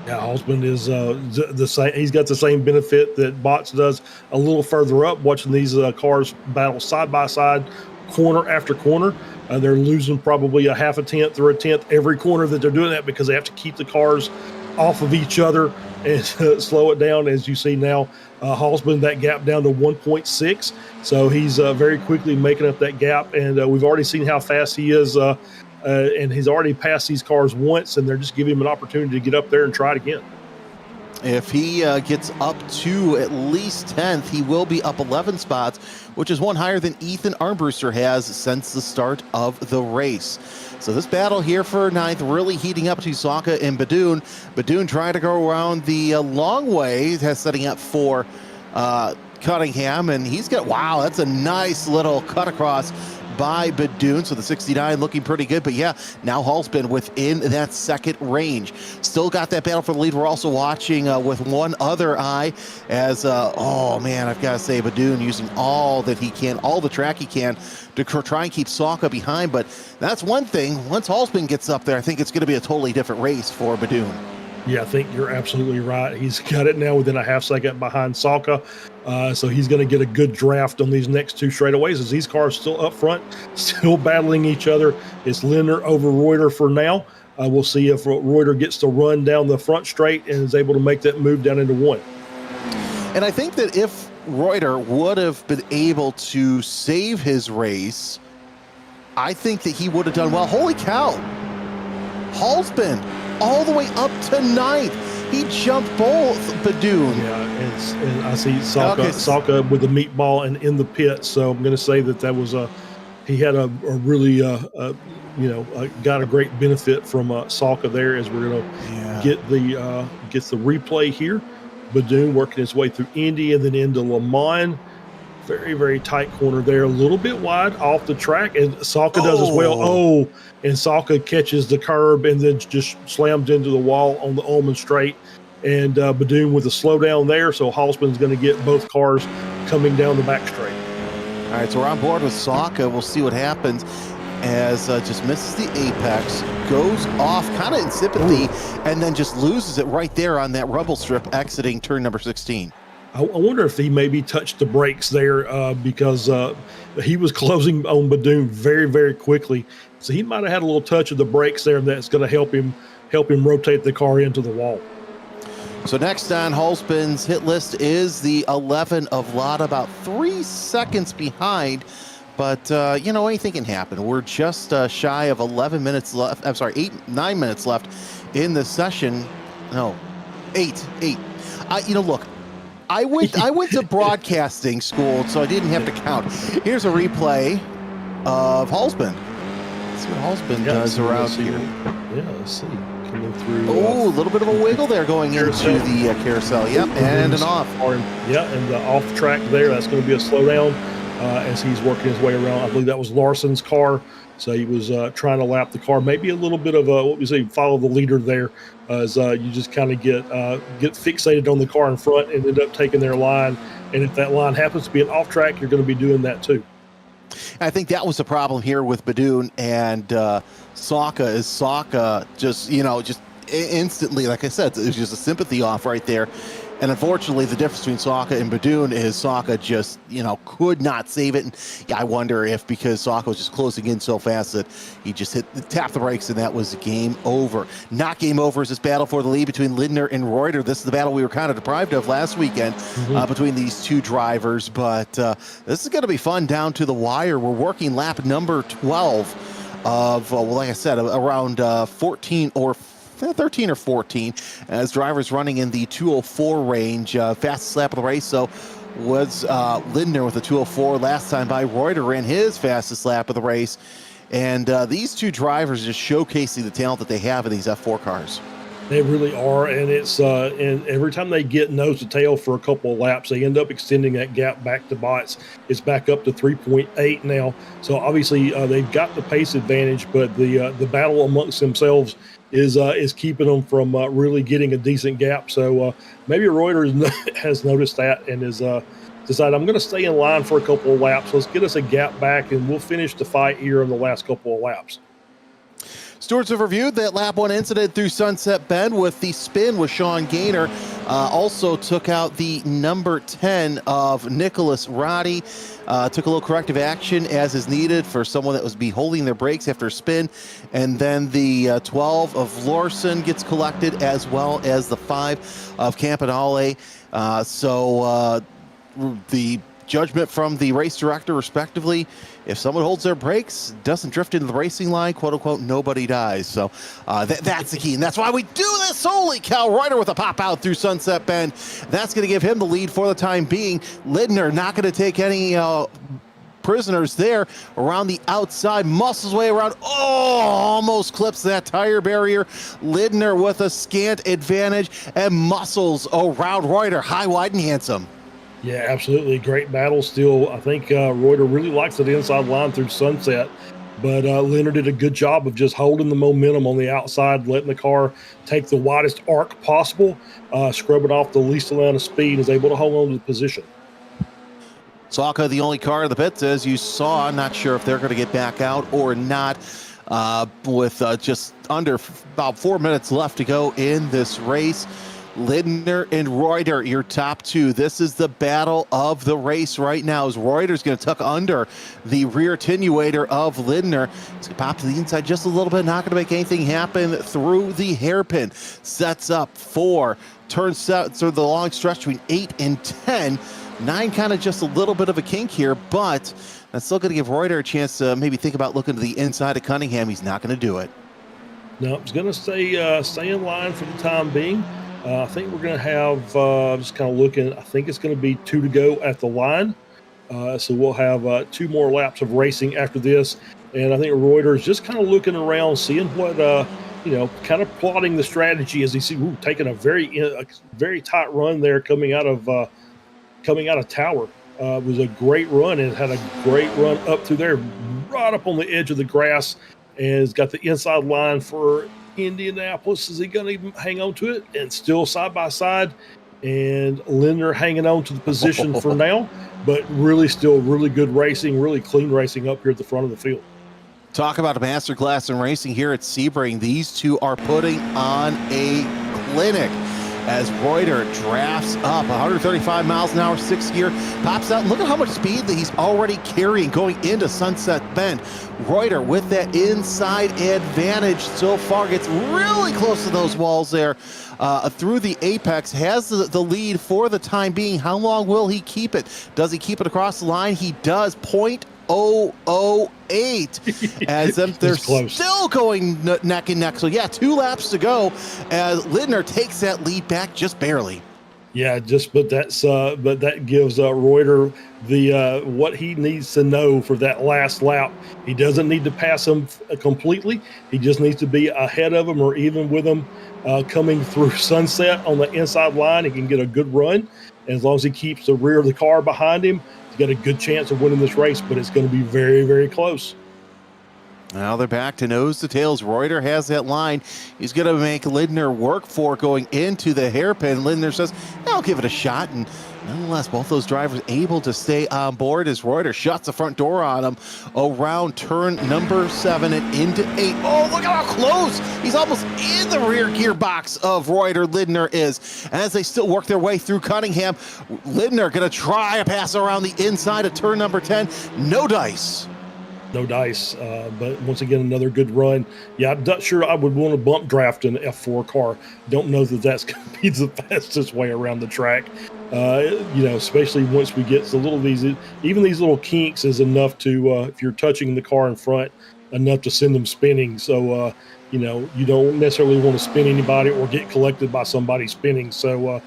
Yeah, Halsband is the same. He's got the same benefit that Botts does a little further up, watching these cars battle side by side, corner after corner. They're losing probably a half a tenth or a tenth every corner that they're doing that, because they have to keep the cars off of each other and slow it down. As you see now, Halsband, that gap down to 1.6. So he's very quickly making up that gap, and we've already seen how fast he is. And he's already passed these cars once, and they're just giving him an opportunity to get up there and try it again.
If he gets up to at least 10th, he will be up 11 spots, which is one higher than Ethan Armbruster has since the start of the race. So this battle here for 9th really heating up to Saka and Bedoun. Bedoun trying to go around the long way, setting up for Cunningham, and he's got, wow, that's a nice little cut across by Bedoun. So the 69 looking pretty good, but yeah, now Halsband within that second range. Still got that battle for the lead. We're also watching with one other eye as, oh man, I've got to say, Bedoun using all that he can, all the track he can to try and keep Saka behind. But that's one thing. Once Halsband gets up there, I think it's going to be a totally different race for Bedoun.
Yeah, I think you're absolutely right. He's got it now within a half second behind Saka. So he's going to get a good draft on these next two straightaways, as these cars still up front, still battling each other. It's Lindner over Reuter for now. We'll see if Reuter gets to run down the front straight and is able to make that move down into 1.
And I think that if Reuter would have been able to save his race, I think that he would have done well. Holy cow. Halsband all the way up to 9th. He jumped both Bedoun.
Yeah, and I see Saka with the meatball and in the pit. So I'm going to say that was he had a really got a great benefit from Saka there, as we're going to get the replay here. Bedoun working his way through Indy and then into Le Mans. Very, very tight corner there, a little bit wide off the track, and Saka does as well. And Saka catches the curb and then just slams into the wall on the Ullman straight. And Bedoun with a slowdown there, so Halsband's going to get both cars coming down the back straight.
All right, so we're on board with Saka. We'll see what happens as just misses the apex, goes off kind of in sympathy, and then just loses it right there on that rubble strip exiting turn number 16.
I wonder if he maybe touched the brakes there because he was closing on Bedoun very, very quickly. So he might have had a little touch of the brakes there, and that's going to help him rotate the car into the wall.
So next on Halsband's hit list is the 11 of Lada, about 3 seconds behind. But, anything can happen. We're just shy of 11 minutes left. I'm sorry, 9 minutes left in the session. No, 8. Look. I went to broadcasting school, so I didn't have to count. Here's a replay of Halsband. Let's see what Halsband does around here.
Yeah, let's see. Coming through.
Oh, a little bit of a wiggle there going into the carousel. Yep, and an off.
Yeah, and the off track there, that's going to be a slowdown as he's working his way around. I believe that was Larson's car. So he was trying to lap the car. Maybe a little bit of follow the leader there, as you just kind of get fixated on the car in front and end up taking their line. And if that line happens to be an off track, you're going to be doing that too.
I think that was the problem here with Badoon and Sokka. Is Sokka just instantly, like I said, it was just a sympathy off right there. And unfortunately, the difference between Sokka and Badoon is Sokka just, could not save it. And yeah, I wonder if because Sokka was just closing in so fast that he just tapped the brakes and that was game over. Not game over is this battle for the lead between Lindner and Reuter. This is the battle we were kind of deprived of last weekend between these two drivers. But this is going to be fun down to the wire. We're working lap number 12 of, like I said, around 13 or 14 as drivers running in the 204 range. Fastest lap of the race, so was Lindner with a 204. Last time by Reuter ran his fastest lap of the race. And these two drivers just showcasing the talent that they have in these F4 cars.
They really are, and it's and every time they get nose to tail for a couple of laps, they end up extending that gap back to Bots. It's back up to 3.8 now. So obviously they've got the pace advantage, but the battle amongst themselves is keeping them from really getting a decent gap. So maybe Reuter has noticed that and is decided, I'm going to stay in line for a couple of laps. Let's get us a gap back, and we'll finish the fight here in the last couple of laps.
Stewards have reviewed that lap 1 incident through Sunset Bend with the spin with Sean Gaynor. Also took out the number 10 of Nicholas Roddy. Took a little corrective action as is needed for someone that was holding their brakes after a spin. And then the 12 of Larson gets collected, as well as the 5 of Campanale. So the judgment from the race director, respectively, if someone holds their brakes, doesn't drift into the racing line, quote unquote, nobody dies. So that's the key. And that's why we do this. Holy cow, Reuter with a pop out through Sunset Bend. That's going to give him the lead for the time being. Lindner not going to take any prisoners there around the outside, muscles way around. Oh, almost clips that tire barrier. Lindner with a scant advantage and muscles around Reuter, high, wide, and handsome.
Yeah, absolutely. Great battle still. I think Reuter really likes the inside line through Sunset, but Lindner did a good job of just holding the momentum on the outside, letting the car take the widest arc possible, scrubbing off the least amount of speed, and is able to hold on to the position.
Sokka, the only car in the pits, as you saw. Not sure if they're going to get back out or not, with just under about 4 minutes left to go in this race. Lindner and Reuter, your top two. This is the battle of the race right now, as Reuter's going to tuck under the rear attenuator of Lindner. He's going to pop to the inside just a little bit, not going to make anything happen through the hairpin. Sets up 4, turns out through the long stretch between 8 and 10. 9 kind of just a little bit of a kink here, but that's still going to give Reuter a chance to maybe think about looking to the inside of Cunningham. He's not going to do it.
No, he's going to stay in line for the time being. I think we're going to have, just kind of looking, I think it's going to be 2 to go at the line. So we'll have 2 more laps of racing after this. And I think Reuter is just kind of looking around, seeing what, kind of plotting the strategy as he sees, taking a very tight run there coming out of Tower. It was a great run, and had a great run up through there, right up on the edge of the grass, and has got the inside line for Indianapolis. Is he going to hang on to it? And still side by side, and Lindner hanging on to the position for now, but still really good racing, really clean racing up here at the front of the field.
Talk about a masterclass in racing here at Sebring. These two are putting on a clinic as Reuter drafts up 135 miles an hour, 6th gear, pops out. And look at how much speed that he's already carrying going into Sunset Bend. Reuter with that inside advantage so far, gets really close to those walls there through the apex, has the lead for the time being. How long will he keep it? Does he keep it across the line? He does. 0.008 as they're still going neck and neck. So yeah, 2 laps to go as Lindner takes that lead back just barely.
Yeah, but that gives Reuter the what he needs to know for that last lap. He doesn't need to pass him completely. He just needs to be ahead of him or even with him coming through Sunset on the inside line. He can get a good run, and as long as he keeps the rear of the car behind him, he's got a good chance of winning this race, but it's going to be very, very close.
Now they're back to nose to tails. Reuter has that line. He's going to make Lindner work for going into the hairpin. Lindner says, I'll give it a shot. And Nonetheless, both those drivers able to stay on board as Reuter shuts the front door on him around turn number 7 and into 8. Oh, look at how close! He's almost in the rear gearbox of Reuter. Lindner is, as they still work their way through Cunningham. Lindner gonna try a pass around the inside of turn number 10. No dice.
No dice, but once again, another good run. Yeah, I'm not sure I would want to bump draft an F4 car. Don't know that that's going to be the fastest way around the track. Especially once we get a little of these, even these little kinks is enough to, if you're touching the car in front, enough to send them spinning. So, you don't necessarily want to spin anybody or get collected by somebody spinning. So,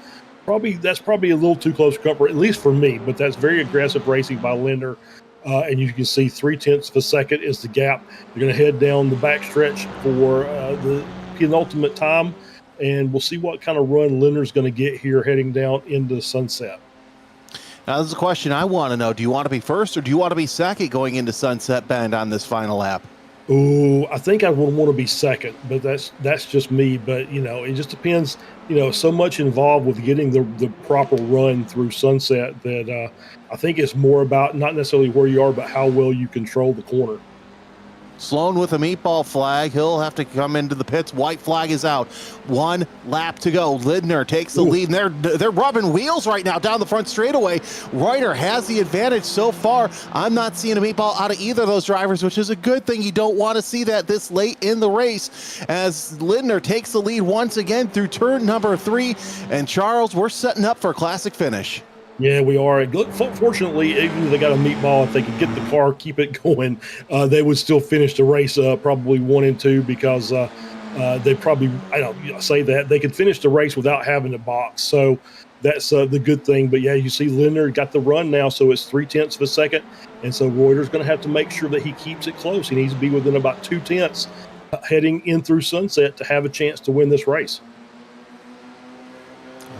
that's probably a little too close for comfort, at least for me. But that's very aggressive racing by Lindner. And you can see 0.3 of a second is the gap. They're going to head down the backstretch for the penultimate time, and we'll see what kind of run Lindner's going to get here heading down into Sunset.
Now, this is a question I want to know. Do you want to be first or do you want to be second going into Sunset Bend on this final lap?
Oh, I think I would want to be second, but that's just me. But, it just depends, so much involved with getting the proper run through Sunset that I think it's more about not necessarily where you are, but how well you control the corner.
Sloan with a meatball flag. He'll have to come into the pits. White flag is out. 1 lap to go. Lindner takes the lead. And they're rubbing wheels right now down the front straightaway. Reuter has the advantage so far. I'm not seeing a meatball out of either of those drivers, which is a good thing. You don't want to see that this late in the race as Lindner takes the lead once again through turn number 3. And Charles, we're setting up for a classic finish.
Yeah, we are. Fortunately, even if they got a meatball, if they could get the car, keep it going, they would still finish the race probably 1 and 2 because they probably, say that they could finish the race without having a box. So that's the good thing. But yeah, you see Lindner got the run now, so it's 0.3 of a second. And so Reuter's going to have to make sure that he keeps it close. He needs to be within about 0.2 heading in through Sunset to have a chance to win this race.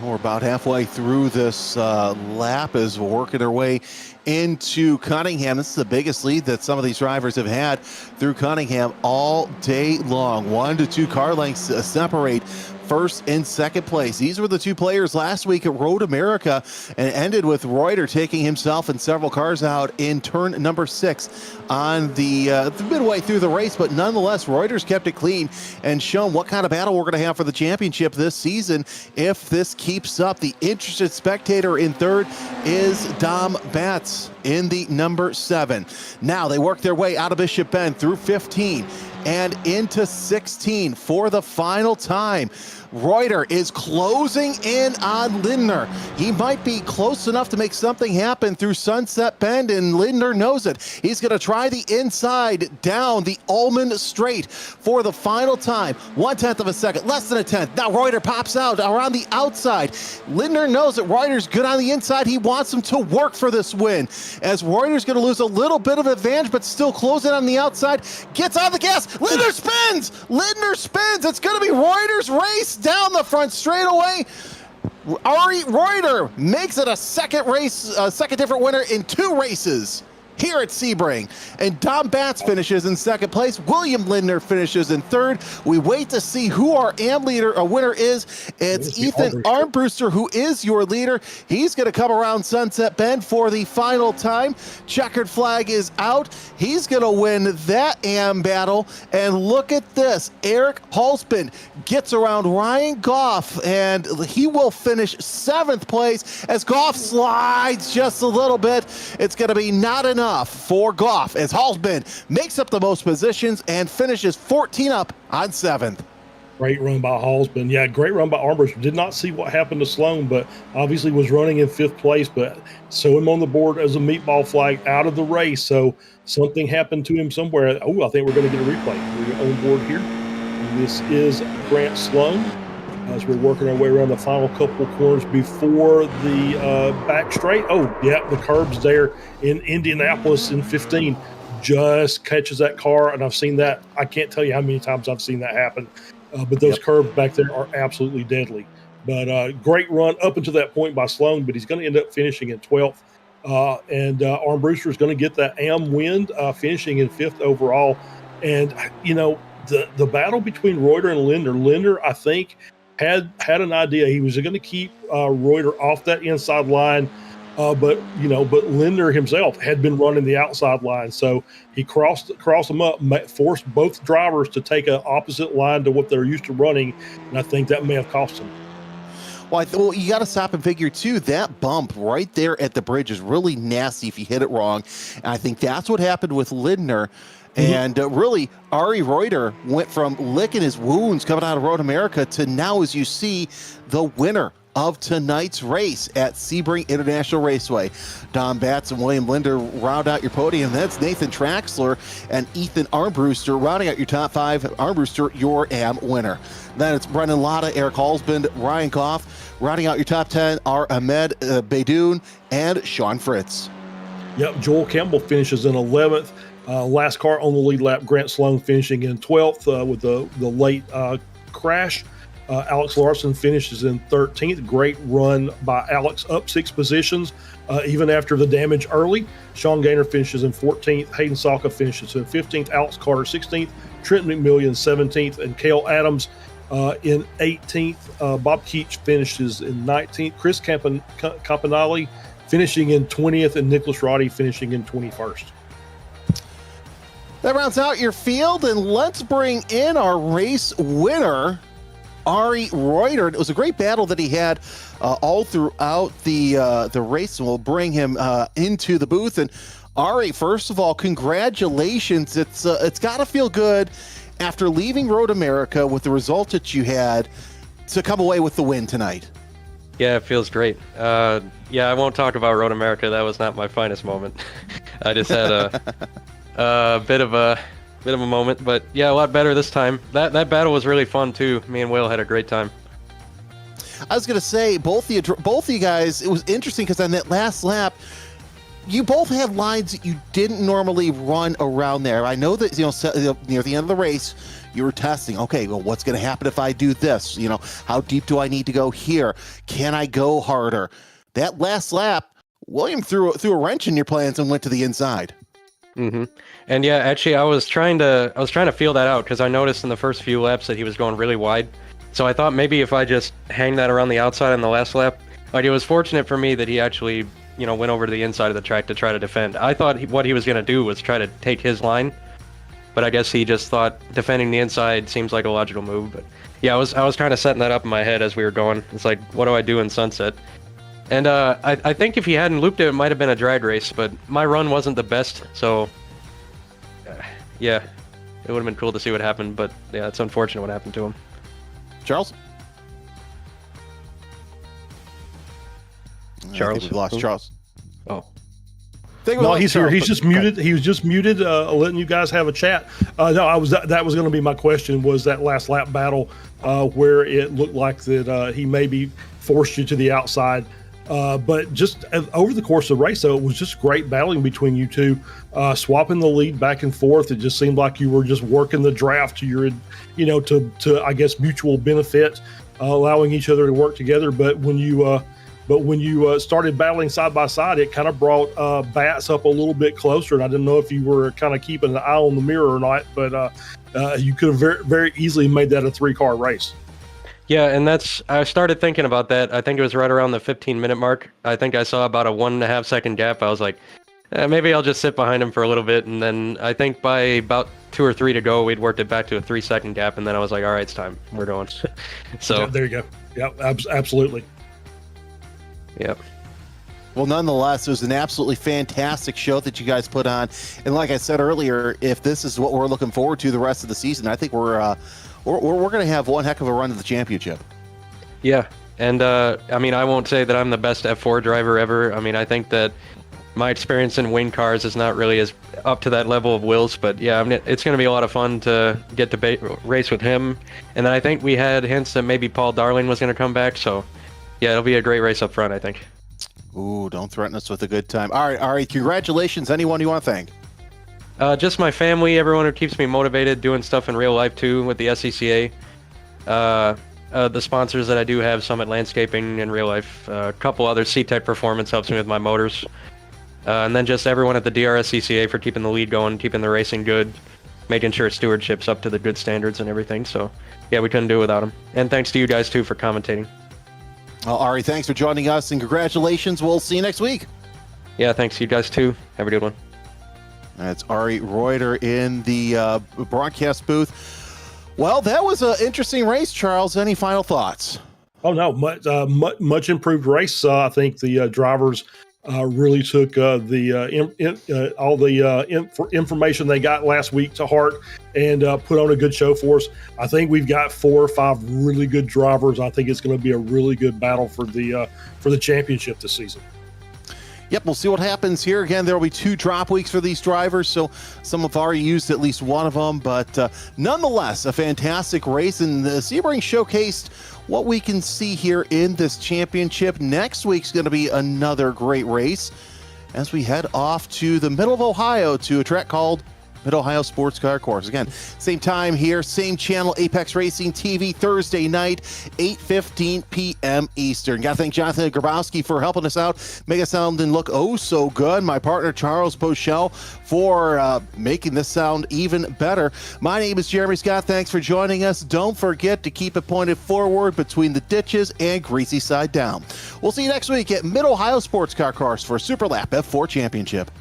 We're about halfway through this lap as we're working our way into Cunningham. This is the biggest lead that some of these drivers have had through Cunningham all day long. 1 to 2 car lengths separate first and second place. These were the 2 players last week at Road America, and ended with Reuter taking himself and several cars out in turn number 6 on the midway through the race. But nonetheless, Reuter's kept it clean and shown what kind of battle we're going to have for the championship this season if this keeps up. The interested spectator in third is Dom Batts in the number 7. Now they work their way out of Bishop Bend through 15 and into 16 for the final time. Reuter is closing in on Lindner. He might be close enough to make something happen through Sunset Bend, and Lindner knows it. He's going to try the inside down the Ullman Straight for the final time. 1/10 of a second, less than a tenth. Now Reuter pops out around the outside. Lindner knows that Reuter's good on the inside. He wants him to work for this win, as Reuter's going to lose a little bit of advantage, but still closing on the outside. Gets on the gas. Lindner spins. Lindner spins. It's going to be Reuter's race down the front straightaway. Ari Reuter makes it a second different winner in 2 races here at Sebring. And Dom Batts finishes in second place. William Lindner finishes in third. We wait to see who our winner is. It's Ethan Armbruster who is your leader. He's going to come around Sunset Bend for the final time. Checkered flag is out. He's going to win that AM battle. And look at this. Eric Halsband gets around Ryan Goff, and he will finish 7th place as Goff slides just a little bit. It's going to be not enough for Goff as Halsband makes up the most positions and finishes 14 up on 7th.
Great run by Halsband. Yeah, great run by Armbruster. Did not see what happened to Sloan, but obviously was running in 5th place, but saw him on the board as a meatball flag out of the race. So something happened to him somewhere. Oh, I think we're going to get a replay. We're on board here. And this is Grant Sloan as we're working our way around the final couple corners before the back straight. Oh, yeah, the curbs there in Indianapolis in 15 just catches that car, and I've seen that. I can't tell you how many times I've seen that happen. But those curbs back there are absolutely deadly. But great run up until that point by Sloan, but he's going to end up finishing in 12th. And Armbruster is going to get that AM win, finishing in 5th overall. And, the battle between Reuter and Lindner, I think, had an idea. He was going to keep Reuter off that inside line, but Lindner himself had been running the outside line, so he crossed them up, forced both drivers to take an opposite line to what they're used to running, and I think that may have cost him.
Well, you got to stop and figure, too, that bump right there at the bridge is really nasty if you hit it wrong. And I think that's what happened with Lindner. And really, Ari Reuter went from licking his wounds coming out of Road America to now, as you see, the winner of tonight's race at Sebring International Raceway. Don Batts and William Linder round out your podium. That's Nathan Traxler and Ethan Armbruster rounding out your top 5. Armbruster, your AM winner. Then it's Brendan Lotta, Eric Hallsband, Ryan Koff. Rounding out your top 10 are Ahmed Beydoun and Sean Fritz.
Yep, Joel Campbell finishes in 11th. Last car on the lead lap, Grant Sloan finishing in 12th with the late crash. Alex Larson finishes in 13th. Great run by Alex, up 6 positions, even after the damage early. Sean Gaynor finishes in 14th. Hayden Salka finishes in 15th. Alex Carter 16th. Trenton McMillian 17th. And Cale Adams in 18th. Bob Keach finishes in 19th. Chris Campanale finishing in 20th. And Nicholas Roddy finishing in 21st.
That rounds out your field, and let's bring in our race winner, Ari Reuter. It was a great battle that he had all throughout the race, and we'll bring him into the booth. And Ari, first of all, congratulations. It's got to feel good after leaving Road America with the result that you had to come away with the win tonight.
Yeah, it feels great. I won't talk about Road America. That was not my finest moment. I just had a bit of a moment, but yeah, a lot better this time. That battle was really fun too. Me and Will had a great time.
I was gonna say both of you guys. It was interesting because on that last lap, you both had lines that you didn't normally run around there. I know that near the end of the race, you were testing. Okay, well, what's gonna happen if I do this? How deep do I need to go here? Can I go harder? That last lap, William threw a wrench in your plans and went to the inside.
Mm-hmm. And yeah, actually, I was trying to feel that out because I noticed in the first few laps that he was going really wide. So I thought maybe if I just hang that around the outside on the last lap, like it was fortunate for me that he actually, went over to the inside of the track to try to defend. I thought what he was going to do was try to take his line, but I guess he just thought defending the inside seems like a logical move. But yeah, I was kind of setting that up in my head as we were going. It's like, what do I do in Sunset? And I think if he hadn't looped it, it might have been a drag race, but my run wasn't the best, so yeah, it would have been cool to see what happened, but yeah, it's unfortunate what happened to him.
Charles?
Charles?
I think we lost Charles.
Oh.
No, he's here. He's just muted. He was just muted, letting you guys have a chat. No, that was going to be my question, was that last lap battle where it looked like that he maybe forced you to the outside. But just over the course of the race, though, it was just great battling between you two, swapping the lead back and forth. It just seemed like you were just working the draft to your, to I guess, mutual benefit, allowing each other to work together. But when you started battling side by side, it kind of brought Bats up a little bit closer. And I didn't know if you were kind of keeping an eye on the mirror or not, but you could have very, very easily made that a 3-car race.
Yeah, and I started thinking about that. I think it was right around the 15-minute mark. I think I saw about a 1.5 second gap. I was like, maybe I'll just sit behind him for a little bit. And then I think by about 2 or 3 to go, we'd worked it back to a 3-second gap. And then I was like, all right, it's time. We're going. So
yeah, there you go. Yeah, absolutely.
Yep.
Well, nonetheless, it was an absolutely fantastic show that you guys put on. And like I said earlier, if this is what we're looking forward to the rest of the season, I think we're going to have one heck of a run to the championship.
Yeah, and I won't say that I'm the best F4 driver ever. I think that my experience in wing cars is not really as up to that level of Will's, but yeah, it's going to be a lot of fun to get to race with him. And then I think we had hints that maybe Paul Darling was going to come back, so yeah, it'll be a great race up front, I think.
Ooh, don't threaten us with a good time. All right, congratulations. Anyone you want to thank?
Just my family, everyone who keeps me motivated, doing stuff in real life too with the SCCA. The sponsors that I do have, Summit Landscaping in real life. A couple other C-Tech Performance helps me with my motors. And then just everyone at the DRSCCA for keeping the lead going, keeping the racing good. making sure stewardship's up to the good standards and everything. So yeah, we couldn't do it without him. And thanks to you guys too for commentating.
Well, Ari, thanks for joining us, and congratulations. We'll see you next week.
Yeah, thanks you guys too. Have a good one.
That's Ari Reuter in the broadcast booth. Well, that was an interesting race, Charles. Any final thoughts?
Oh no, much improved race. I think the drivers really took all the information they got last week to heart and put on a good show for us. I think we've got 4 or 5 really good drivers. I think it's going to be a really good battle for the championship this season.
Yep, we'll see what happens here. Again, there will be 2 drop weeks for these drivers, so some have already used at least one of them. But nonetheless, a fantastic race, and the Sebring showcased what we can see here in this championship. Next week's going to be another great race as we head off to the middle of Ohio to a track called Mid-Ohio Sports Car Course. Again, same time here, same channel, Apex Racing TV, Thursday night, 8:15 p.m. Eastern. Got to thank Jonathan Grabowski for helping us out, make it sound and look oh so good. My partner, Charles Pochel, for making this sound even better. My name is Jeremy Scott. Thanks for joining us. Don't forget to keep it pointed forward between the ditches and greasy side down. We'll see you next week at Mid-Ohio Sports Car Course for SUPERLAP F4 Championship.